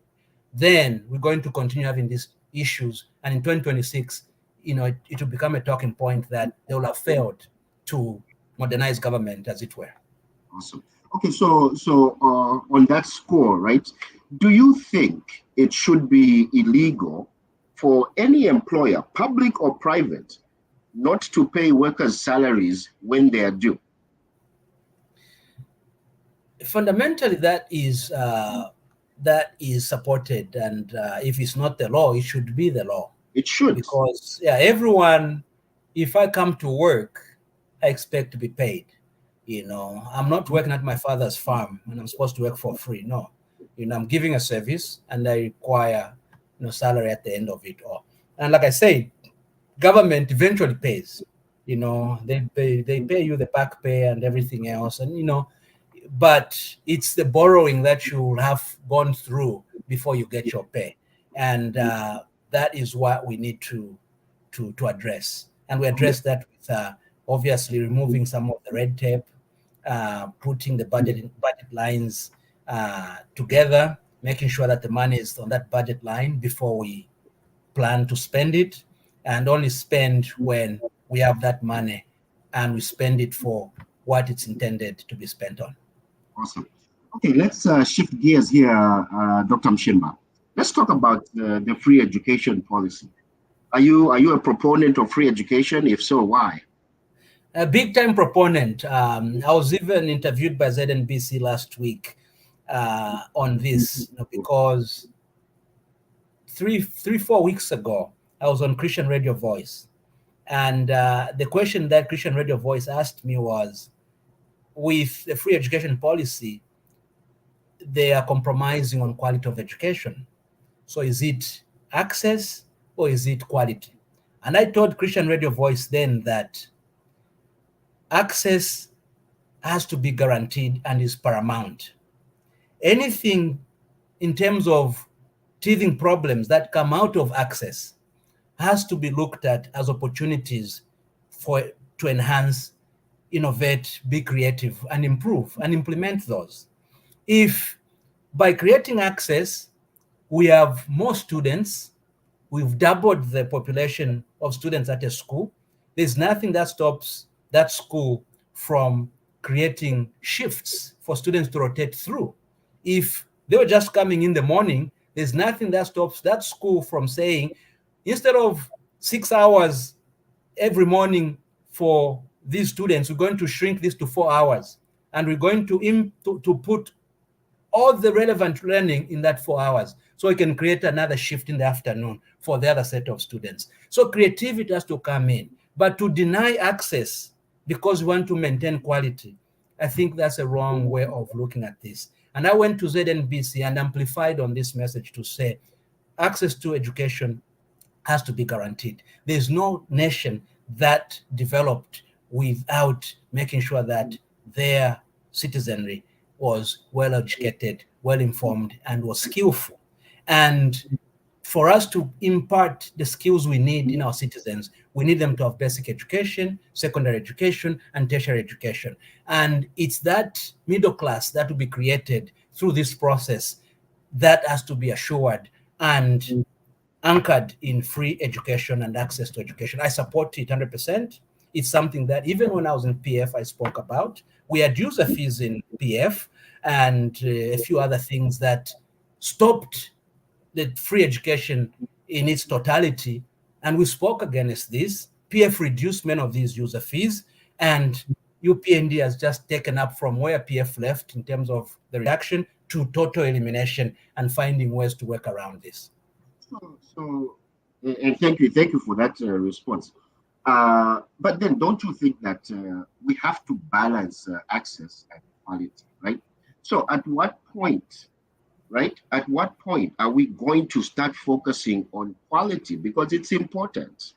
then we're going to continue having these issues. And in 2026, it will become a talking point that they will have failed to modernize government, as it were. Awesome. Okay, so on that score, right, do you think it should be illegal for any employer, public or private, not to pay workers' salaries when they are due? Fundamentally, that is supported, and if it's not the law, it should be the law. It should. Because everyone, if I come to work, I expect to be paid. I'm not working at my father's farm and I'm supposed to work for free. No, I'm giving a service and I require salary at the end of it all. And like I say, government eventually pays. They pay you the back pay and everything else, and but it's the borrowing that you have gone through before you get your pay, and that is what we need to address. And we address that with obviously removing some of the red tape, putting the budget lines together, making sure that the money is on that budget line before we plan to spend it, and only spend when we have that money and we spend it for what it's intended to be spent on. Awesome. Okay, let's shift gears here, Dr. Mushimba. Let's talk about the free education policy. Are you a proponent of free education? If so, why? A big time proponent. I was even interviewed by ZNBC last week on this, because 4 weeks ago, I was on Christian Radio Voice. And the question that Christian Radio Voice asked me was, with the free education policy, they are compromising on quality of education. So is it access or is it quality? And I told Christian Radio Voice then that access has to be guaranteed and is paramount. Anything in terms of teething problems that come out of access has to be looked at as opportunities to enhance, innovate, be creative, and improve and implement those. If by creating access, we have more students, we've doubled the population of students at a school, there's nothing that stops that school from creating shifts for students to rotate through. If they were just coming in the morning, there's nothing that stops that school from saying, instead of 6 hours every morning for these students, we're going to shrink this to 4 hours. And we're going to put all the relevant learning in that 4 hours, so we can create another shift in the afternoon for the other set of students. So creativity has to come in. But to deny access because we want to maintain quality, I think that's a wrong way of looking at this. And I went to ZNBC and amplified on this message to say, access to education has to be guaranteed. There's no nation that developed without making sure that their citizenry was well educated, well informed, and was skillful. And for us to impart the skills we need in our citizens, we need them to have basic education, secondary education, and tertiary education. And it's that middle class that will be created through this process that has to be assured and anchored in free education and access to education. I support it 100%. It's something that even when I was in PF, I spoke about. We had user fees in PF and a few other things that stopped the free education in its totality. And we spoke against this. PF reduced many of these user fees, and UPND has just taken up from where PF left in terms of the reduction to total elimination and finding ways to work around this. And thank you for that response. But then don't you think that we have to balance access and quality, right? So at what point, are we going to start focusing on quality? Because it's important.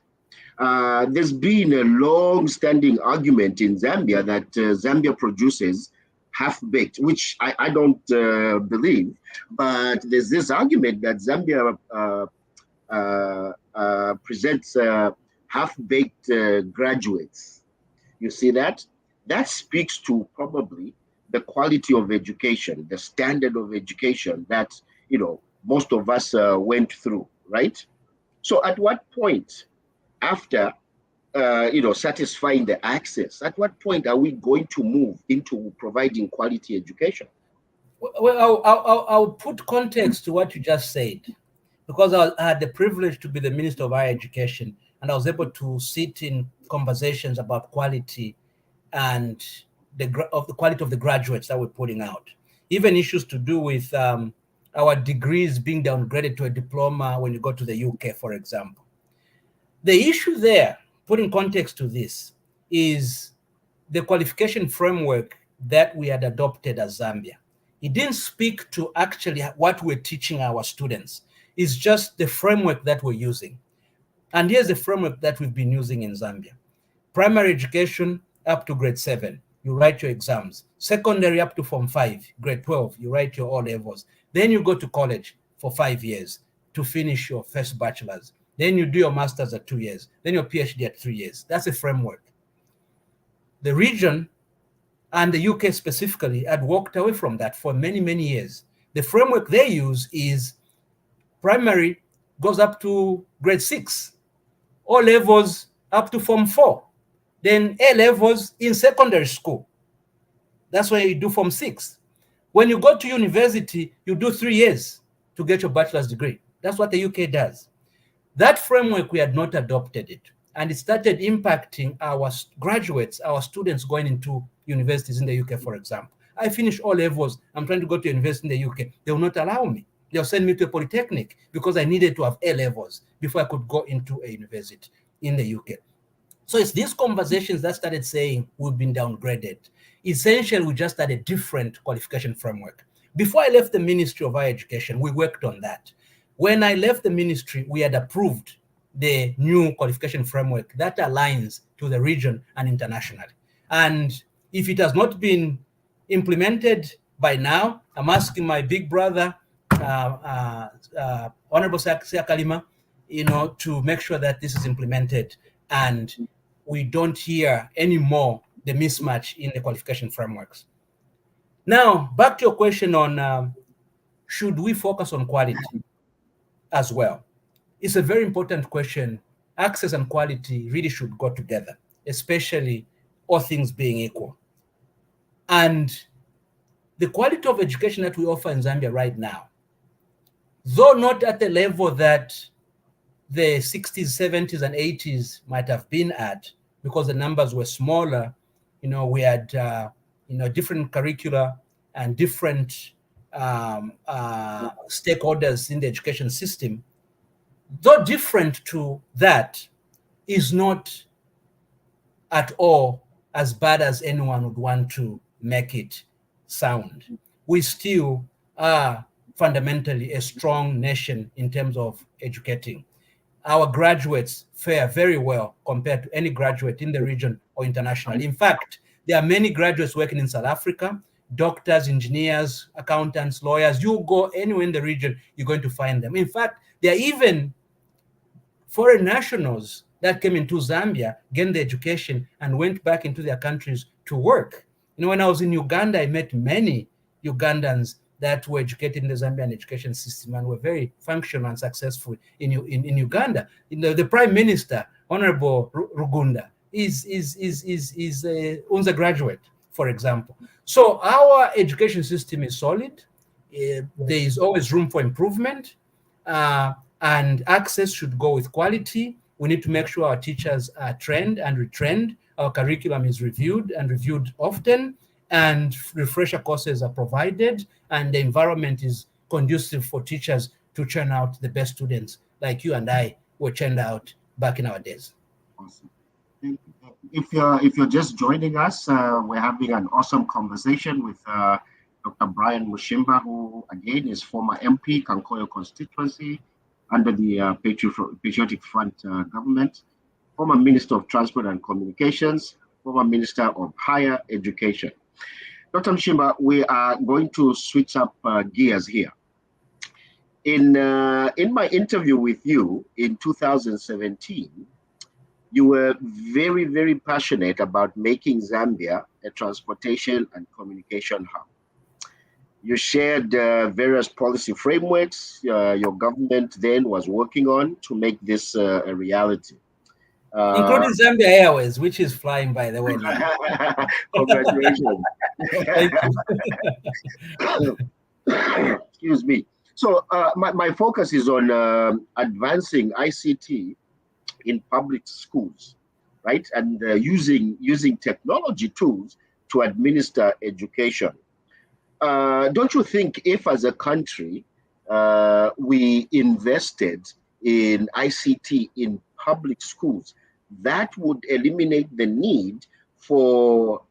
There's been a long-standing argument in Zambia that Zambia produces half-baked, which I don't believe, but there's this argument that Zambia presents half-baked graduates. You see that? That speaks to probably the quality of education, the standard of education that, most of us went through, right? So at what point, after, satisfying the access, at what point are we going to move into providing quality education? Well, I'll put context to what you just said, because I had the privilege to be the Minister of Higher Education, and I was able to sit in conversations about quality and the quality of the graduates that we're putting out. Even issues to do with our degrees being downgraded to a diploma when you go to the UK, for example. The issue there, putting context to this, is the qualification framework that we had adopted as Zambia. It didn't speak to actually what we're teaching our students. It's just the framework that we're using. And here's the framework that we've been using in Zambia. Primary education up to grade 7, you write your exams. Secondary up to Form 5, grade 12, you write your O-levels. Then you go to college for 5 years to finish your first bachelor's. Then you do your master's at 2 years. Then your PhD at 3 years. That's a framework. the region and the UK specifically had walked away from that for many, many years. The framework they use is primary goes up to grade 6, O levels up to Form 4, then A levels in secondary school. That's why you do Form 6. When you go to university, you do 3 years to get your bachelor's degree. That's what the UK does. That framework, we had not adopted it. And it started impacting our graduates, our students going into universities in the UK, for example. I finished all levels. I'm trying to go to university in the UK. They will not allow me. They'll send me to a polytechnic because I needed to have A levels before I could go into a university in the UK. So it's these conversations that started saying we've been downgraded. Essentially, we just had a different qualification framework. Before I left the Ministry of Higher Education, we worked on that. When I left the ministry, we had approved the new qualification framework that aligns to the region and internationally. And if it has not been implemented by now, I'm asking my big brother, Honorable Siakalima, to make sure that this is implemented and we don't hear anymore the mismatch in the qualification frameworks. Now, back to your question on should we focus on quality as well? It's a very important question. Access and quality really should go together, especially all things being equal. And the quality of education that we offer in Zambia right now, though not at the level that the 60s, 70s, and 80s might have been at, because the numbers were smaller, we had different curricula and different stakeholders in the education system. Though different to that, is not at all as bad as anyone would want to make it sound. We still are fundamentally a strong nation in terms of educating. Our graduates fare very well compared to any graduate in the region or internationally. In fact, there are many graduates working in South Africa, doctors, engineers, accountants, lawyers. You go anywhere in the region, you're going to find them. In fact, there are even foreign nationals that came into Zambia, gained the education, and went back into their countries to work. When I was in Uganda, I met many Ugandans that were educated in the Zambian education system and were very functional and successful in Uganda. The Prime Minister, Honorable Rugunda, is a UNZA graduate, for example. So our education system is solid. There is always room for improvement, and access should go with quality. We need to make sure our teachers are trained and retrained. Our curriculum is reviewed and reviewed often, and refresher courses are provided, and the environment is conducive for teachers to churn out the best students like you and I were churned out back in our days. Awesome. If you're just joining us, we're having an awesome conversation with Dr. Brian Mushimba, who again is former MP, Kankoyo Constituency, under the Patriotic Front government, former Minister of Transport and Communications, former Minister of Higher Education. Dr. Mushimba, we are going to switch up gears here. In my interview with you in 2017, you were very, very passionate about making Zambia a transportation and communication hub. You shared various policy frameworks your government then was working on to make this a reality. Including Zambia Airways, which is flying, by the way, now. Congratulations. Thank you. Excuse me. So my focus is on advancing ICT in public schools, right? And using technology tools to administer education. Don't you think if as a country we invested in ICT in public schools, that would eliminate the need for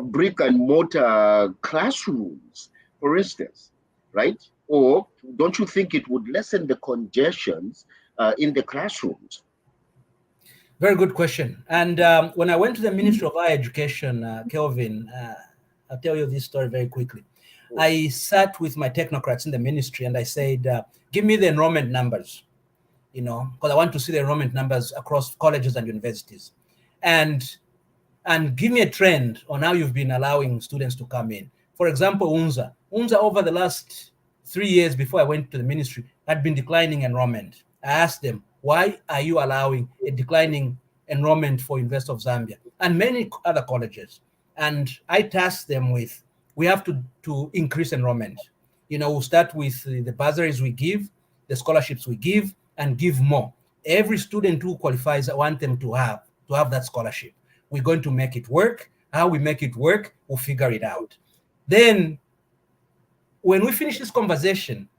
brick and mortar classrooms, for instance, right? Or don't you think it would lessen the congestions in the classrooms? Very good question. And when I went to the Ministry of Higher Education, Kelvin, I'll tell you this story very quickly. I sat with my technocrats in the ministry and I said, give me the enrollment numbers, because I want to see the enrollment numbers across colleges and universities. And and give me a trend on how you've been allowing students to come in. For example, UNZA. UNZA over the last 3 years before I went to the ministry had been declining enrollment. I asked them, why are you allowing a declining enrollment for University of Zambia and many other colleges? And I tasked them with, we have to increase enrollment. We'll start with the bursaries we give, the scholarships we give, and give more. Every student who qualifies, I want them to have that scholarship. We're going to make it work. How we make it work, we'll figure it out. Then when we finish this conversation,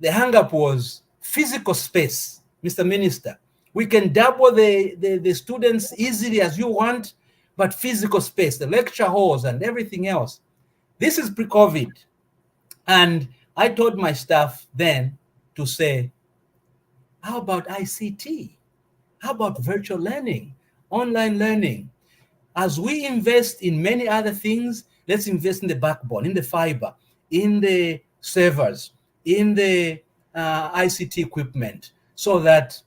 the hang-up was physical space. Mr. Minister, we can double the students easily as you want, but physical space, the lecture halls and everything else. This is pre-COVID. And I told my staff then to say, how about ICT? How about virtual learning, online learning? As we invest in many other things, let's invest in the backbone, in the fiber, in the servers, in the ICT equipment, so that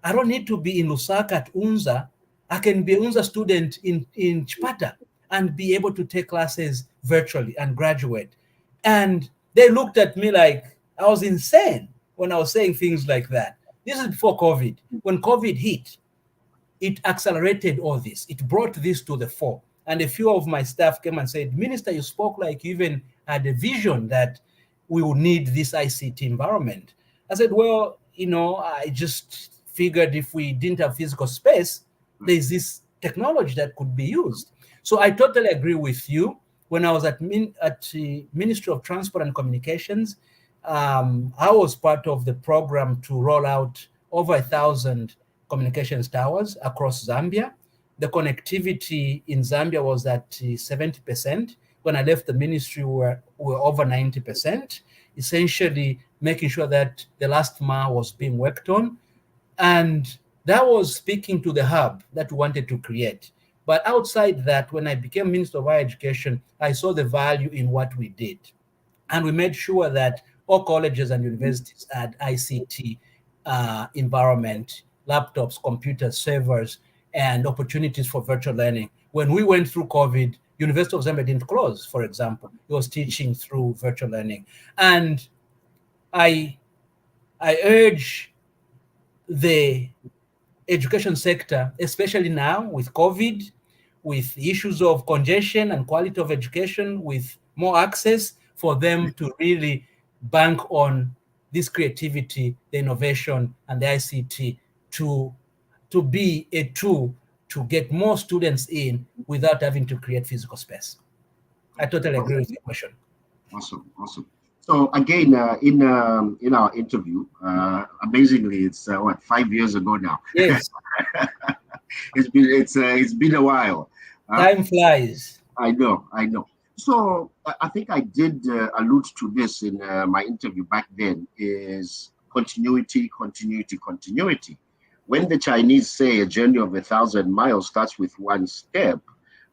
I don't need to be in Lusaka at UNZA. I can be an UNZA student in Chipata and be able to take classes virtually and graduate. And they looked at me like I was insane when I was saying things like that. This is before COVID. When COVID hit, it accelerated all this. It brought this to the fore. And a few of my staff came and said, Minister, you spoke like you even had a vision that we will need this ICT environment. I said, well, I just figured if we didn't have physical space, there's this technology that could be used. So I totally agree with you. When I was at the Ministry of Transport and Communications, I was part of the program to roll out over 1,000 communications towers across Zambia. The connectivity in Zambia was at 70%. When I left the ministry, we were over 90%, essentially making sure that the last mile was being worked on. And that was speaking to the hub that we wanted to create. But outside that, when I became Minister of Higher Education, I saw the value in what we did. And we made sure that all colleges and universities had ICT environment, laptops, computers, servers, and opportunities for virtual learning. When we went through COVID, University of Zambia didn't close, for example. It was teaching through virtual learning. And I urge the education sector, especially now with COVID, with issues of congestion and quality of education, with more access, for them to really bank on this creativity, the innovation, and the ICT to be a tool to get more students in without having to create physical space. I totally agree with your question. Awesome. So again, in our interview, amazingly, it's 5 years ago now. Yes, it's been a while. time flies. I know. So I think I did allude to this in my interview back then. Is continuity. When the Chinese say a journey of 1,000 miles starts with one step,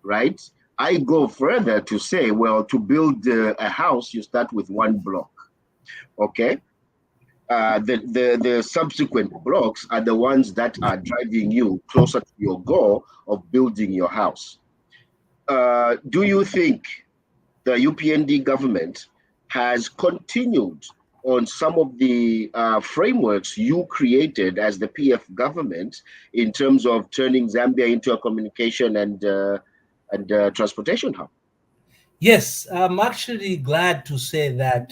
right? I go further to say, well, to build a house, you start with one block, okay? The subsequent blocks are the ones that are driving you closer to your goal of building your house. Do you think the UPND government has continued on some of the frameworks you created as the PF government in terms of turning Zambia into a communication and transportation hub? Yes, I'm actually glad to say that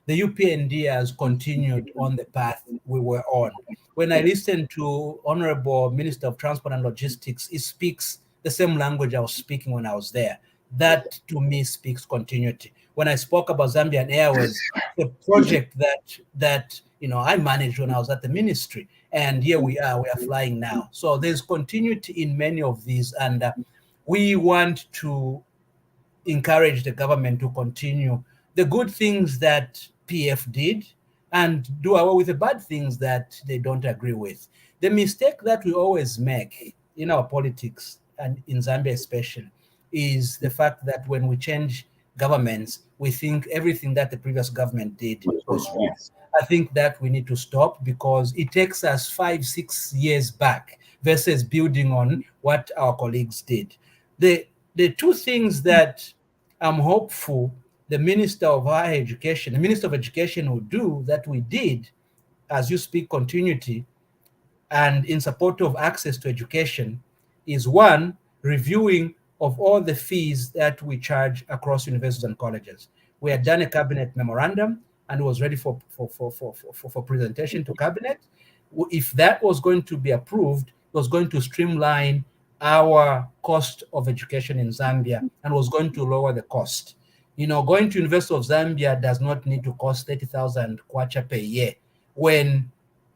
the UPND has continued on the path we were on. When I listen to Honorable Minister of Transport and Logistics, he speaks the same language I was speaking when I was there. That to me speaks continuity. When I spoke about Zambian Airways, the project that I managed when I was at the ministry, and here we are flying now. So there's continuity in many of these, and we want to encourage the government to continue the good things that PF did and do away with the bad things that they don't agree with. The mistake that we always make in our politics, and in Zambia especially, is the fact that when we change governments, we think everything that the previous government did was wrong. Yes. I think that we need to stop, because it takes us 5-6 years back versus building on what our colleagues did. The two things that I'm hopeful the Minister of Higher Education, the Minister of Education will do that we did, as you speak, continuity, and in support of access to education, is one, reviewing of all the fees that we charge across universities and colleges. We had done a cabinet memorandum and it was ready for presentation to cabinet. If that was going to be approved, it was going to streamline our cost of education in Zambia and was going to lower the cost. You know, going to University of Zambia does not need to cost 30,000 kwacha per year when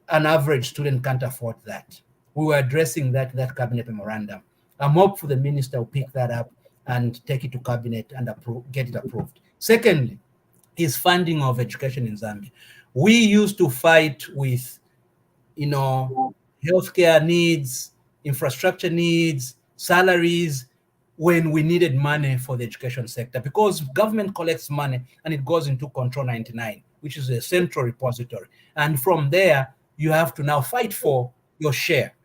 an average student can't afford that. We were addressing that cabinet memorandum. I'm hopeful the minister will pick that up and take it to cabinet and get it approved. Secondly, is funding of education in Zambia. We used to fight with, you know, healthcare needs, infrastructure needs, salaries, when we needed money for the education sector, because government collects money and it goes into Control 99, which is a central repository. And from there, you have to now fight for your share.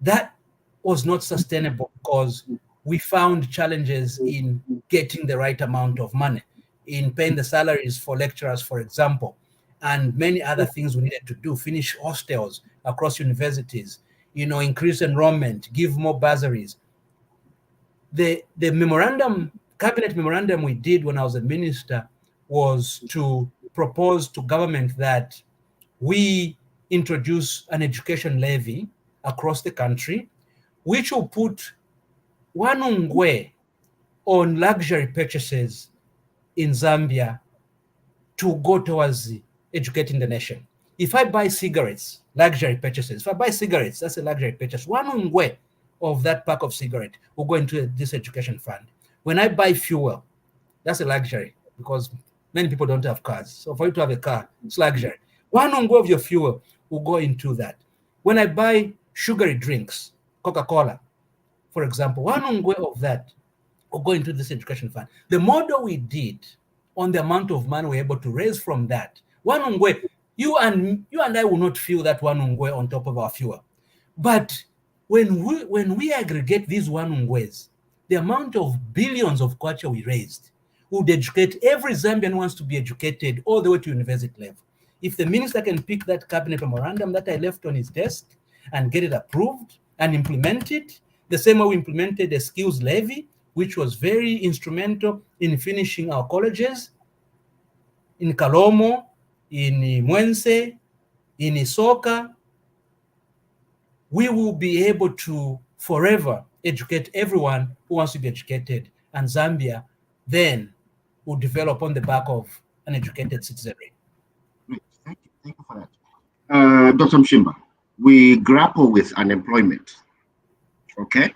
That was not sustainable because we found challenges in getting the right amount of money, in paying the salaries for lecturers, for example, and many other things we needed to do, finish hostels across universities, you know, increase enrollment, give more bursaries. The memorandum, cabinet memorandum we did when I was a minister was to propose to government that we introduce an education levy across the country, which will put one ungwe on luxury purchases in Zambia to go towards educating the nation. If I buy cigarettes, luxury purchases, if I buy cigarettes, that's a luxury purchase. One ungwe of that pack of cigarette will go into this education fund. When I buy fuel, that's a luxury because many people don't have cars. So for you to have a car, it's luxury. One ungwe of your fuel will go into that. When I buy sugary drinks, Coca-Cola, for example, one ungwe of that will go into this education fund. The model we did on the amount of money we're able to raise from that, one ungwe, you and I will not feel that one ungwe on top of our fuel. But when we aggregate these one ungwes, the amount of billions of kwacha we raised would educate every Zambian who wants to be educated all the way to university level. If the minister can pick that cabinet memorandum that I left on his desk and get it approved and implement it, the same way we implemented the skills levy, which was very instrumental in finishing our colleges in Kalomo, in Mwense, in Isoka, we will be able to forever educate everyone who wants to be educated, and Zambia then will develop on the back of an educated citizenry. Great. Thank you for that. Dr. Mushimba, we grapple with unemployment, okay?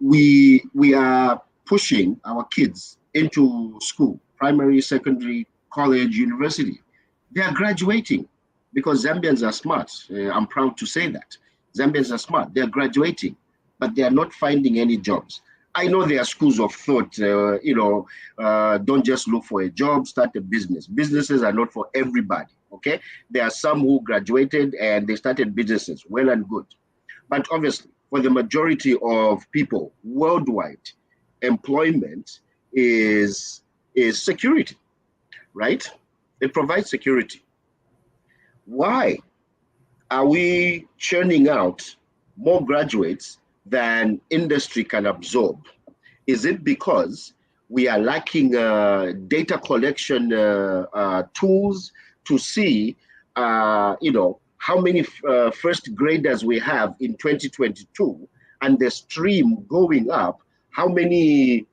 We are pushing our kids into school, primary, secondary, college, university. They are graduating because Zambians are smart. I'm proud to say that. Zambians are smart. They're graduating, but they are not finding any jobs. I know there are schools of thought, don't just look for a job, start a business. Businesses are not for everybody, okay? There are some who graduated and they started businesses, well and good. But obviously, for the majority of people worldwide, employment is security, right? It provides security. Why are we churning out more graduates than industry can absorb? Is it because we are lacking data collection tools to see, how many first graders we have in 2022 and the stream going up? How many,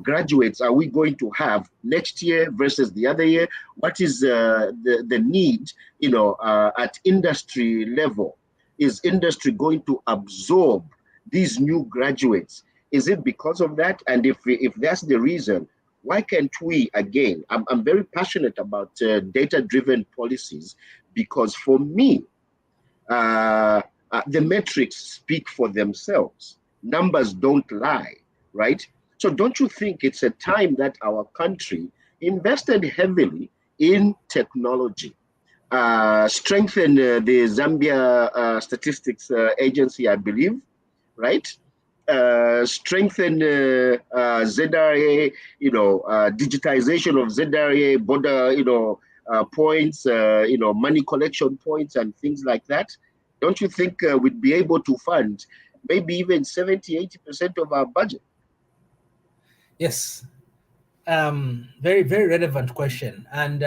graduates are we going to have next year versus the other year? What is the need, at industry level? Is industry going to absorb these new graduates? Is it because of that? And if that's the reason, why can't we, again, I'm very passionate about data-driven policies, because for me, the metrics speak for themselves. Numbers don't lie, right? So don't you think it's a time that our country invested heavily in technology, strengthen the Zambia Statistics Agency, I believe, right? Strengthen ZRA, digitization of ZRA, border, points, money collection points and things like that. Don't you think we'd be able to fund maybe even 70–80% of our budget? Yes. Very, very relevant question. And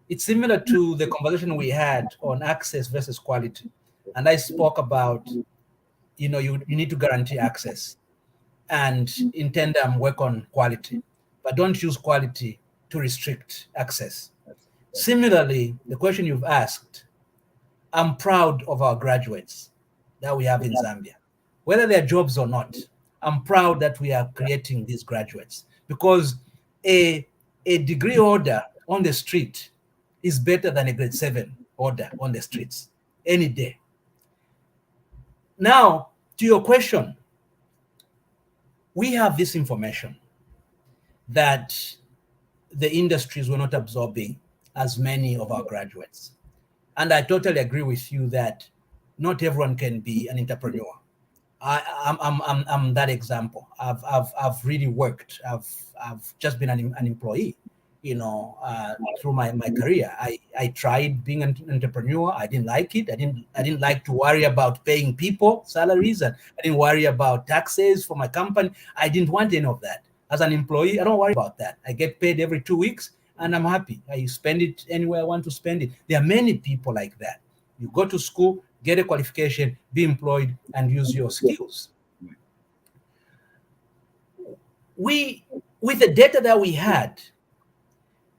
it's similar to the conversation we had on access versus quality. And I spoke about, you need to guarantee access and in tandem work on quality, but don't use quality to restrict access. Similarly, the question you've asked, I'm proud of our graduates that we have in Zambia. Whether they're jobs or not, I'm proud that we are creating these graduates, because a degree order on the street is better than a grade 7 order on the streets any day. Now, to your question, we have this information that the industries were not absorbing as many of our graduates. And I totally agree with you that not everyone can be an entrepreneur. I'm that example. I've really worked. I've just been an employee, through my career. I tried being an entrepreneur. I didn't like it. I didn't like to worry about paying people salaries, and I didn't worry about taxes for my company. I didn't want any of that. As an employee, I don't worry about that. I get paid every 2 weeks and I'm happy. I spend it anywhere I want to spend it. There are many people like that. You go to school, get a qualification, be employed, and use your skills. With the data that we had,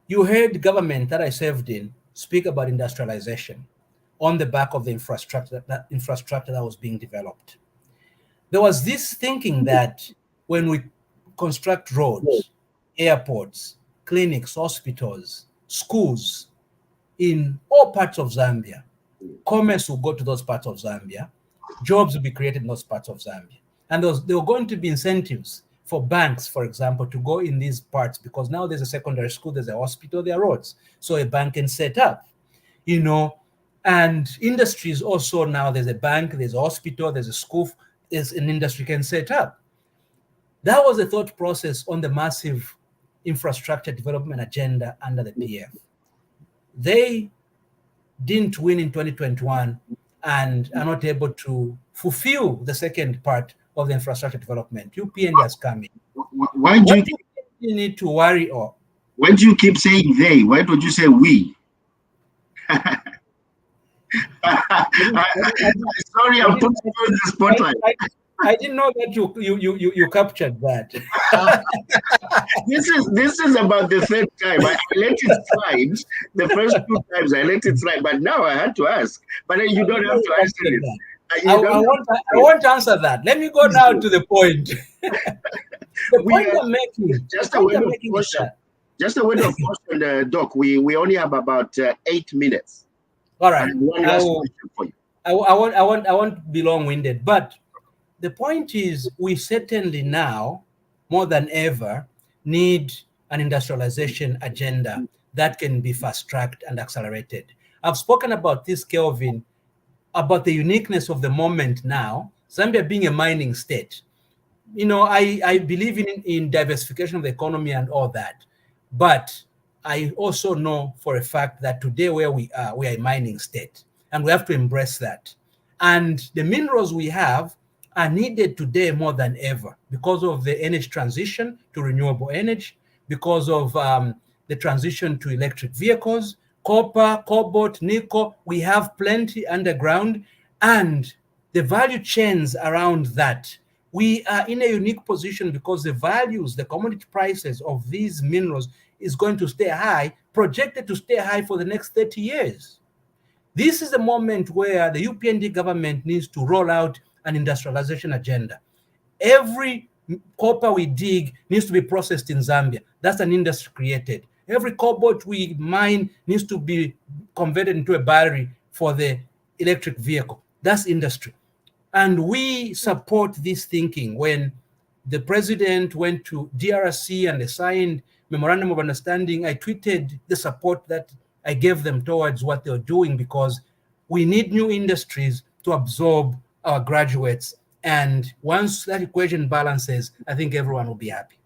you heard the government that I served in speak about industrialization on the back of the infrastructure that was being developed. There was this thinking that when we construct roads, airports, clinics, hospitals, schools in all parts of Zambia, commerce will go to those parts of Zambia, jobs will be created in those parts of Zambia. And there were going to be incentives for banks, for example, to go in these parts, because now there's a secondary school, there's a hospital, there are roads. So a bank can set up, and industries also now, there's a bank, there's a hospital, there's a school, there's an industry can set up. That was the thought process on the massive infrastructure development agenda under the PF. They didn't win in 2021 and are not able to fulfill the second part of the infrastructure development. UPND has come in. Why do you need to worry? Or why do you keep saying they? Why don't you say we? Sorry, I'm putting you on the spotlight. I didn't know that you captured that. This is about the third time. I let it slide. The first 2 times I let it slide, but now I had to ask. But you don't have to answer it. I want to answer that. Let me go now to the point. The point I'm making. Just a word of caution. Just a word of caution, Doc. We only have about 8 minutes. All right. One last question for you. I won't be long-winded, but the point is, we certainly now, more than ever, need an industrialization agenda that can be fast-tracked and accelerated. I've spoken about this, Kelvin, about the uniqueness of the moment now, Zambia being a mining state. I believe in diversification of the economy and all that, but I also know for a fact that today where we are a mining state, and we have to embrace that. And the minerals we have are needed today more than ever because of the energy transition to renewable energy, because of the transition to electric vehicles, copper, cobalt, nickel. We have plenty underground, and the value chains around that. We are in a unique position because the values, the commodity prices of these minerals is going to stay high, projected to stay high for the next 30 years. This is the moment where the UPND government needs to roll out an industrialization agenda. Every copper we dig needs to be processed in Zambia. That's an industry created. Every cobalt we mine needs to be converted into a battery for the electric vehicle. That's industry. And we support this thinking. When the president went to DRC and they signed memorandum of understanding, I tweeted the support that I gave them towards what they're doing, because we need new industries to absorb our graduates. And once that equation balances, I think everyone will be happy.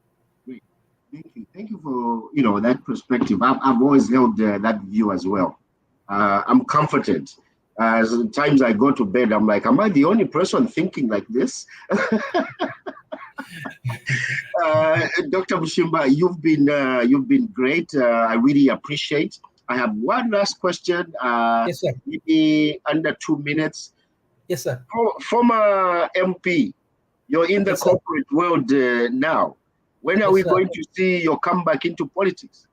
Great. Thank you for that perspective. I've always held that view as well. I'm comforted. As times I go to bed, I'm like, am I the only person thinking like this? Dr. Mushimba, you've been great. I really appreciate. I have one last question. Yes, sir. Maybe under 2 minutes. Yes, sir. Former MP, you're in the corporate world now. When are we going to see your comeback into politics?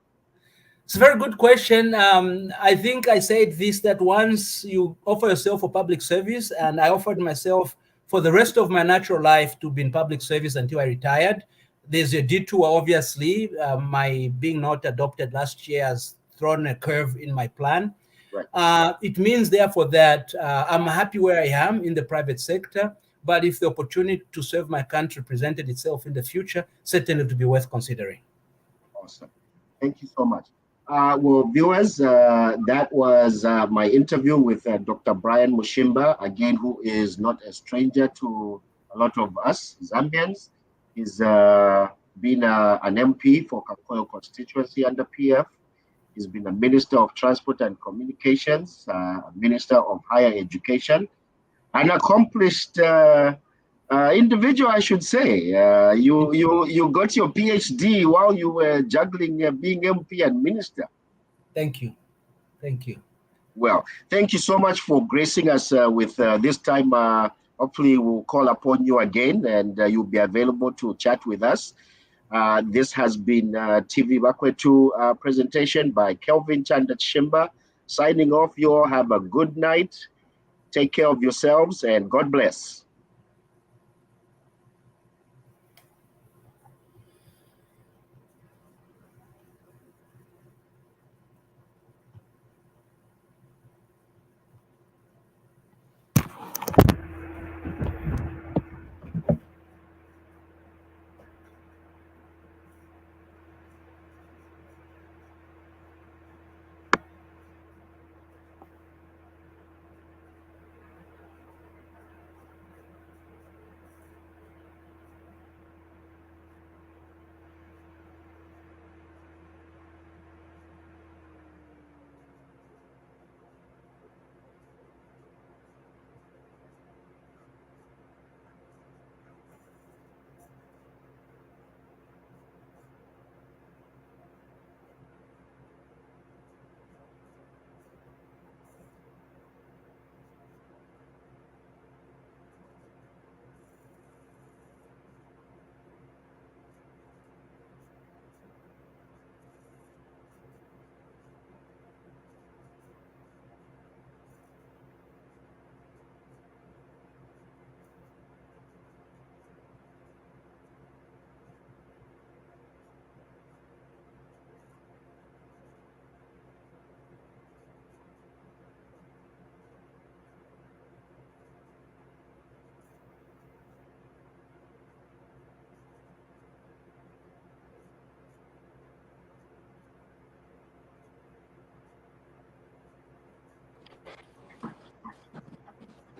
It's a very good question. I think I said this, that once you offer yourself for public service, and I offered myself for the rest of my natural life to be in public service until I retired. There's a detour, obviously. My being not adopted last year has thrown a curve in my plan. Right. It means, therefore, that I'm happy where I am in the private sector, but if the opportunity to serve my country presented itself in the future, certainly it would be worth considering. Awesome. Thank you so much. Well, viewers, that was my interview with Dr. Brian Mushimba, again, who is not a stranger to a lot of us Zambians. He's been an MP for Kankoyo Constituency under PF. He's been a Minister of Transport and Communications, a Minister of Higher Education, an accomplished individual, I should say. You got your PhD while you were juggling being MP and Minister. Thank you. Thank you. Well, thank you so much for gracing us with this time. Hopefully, we'll call upon you again and you'll be available to chat with us. This has been TVBAKWETU presentation by Kelvin Chishimba. Signing off, you all have a good night. Take care of yourselves and God bless.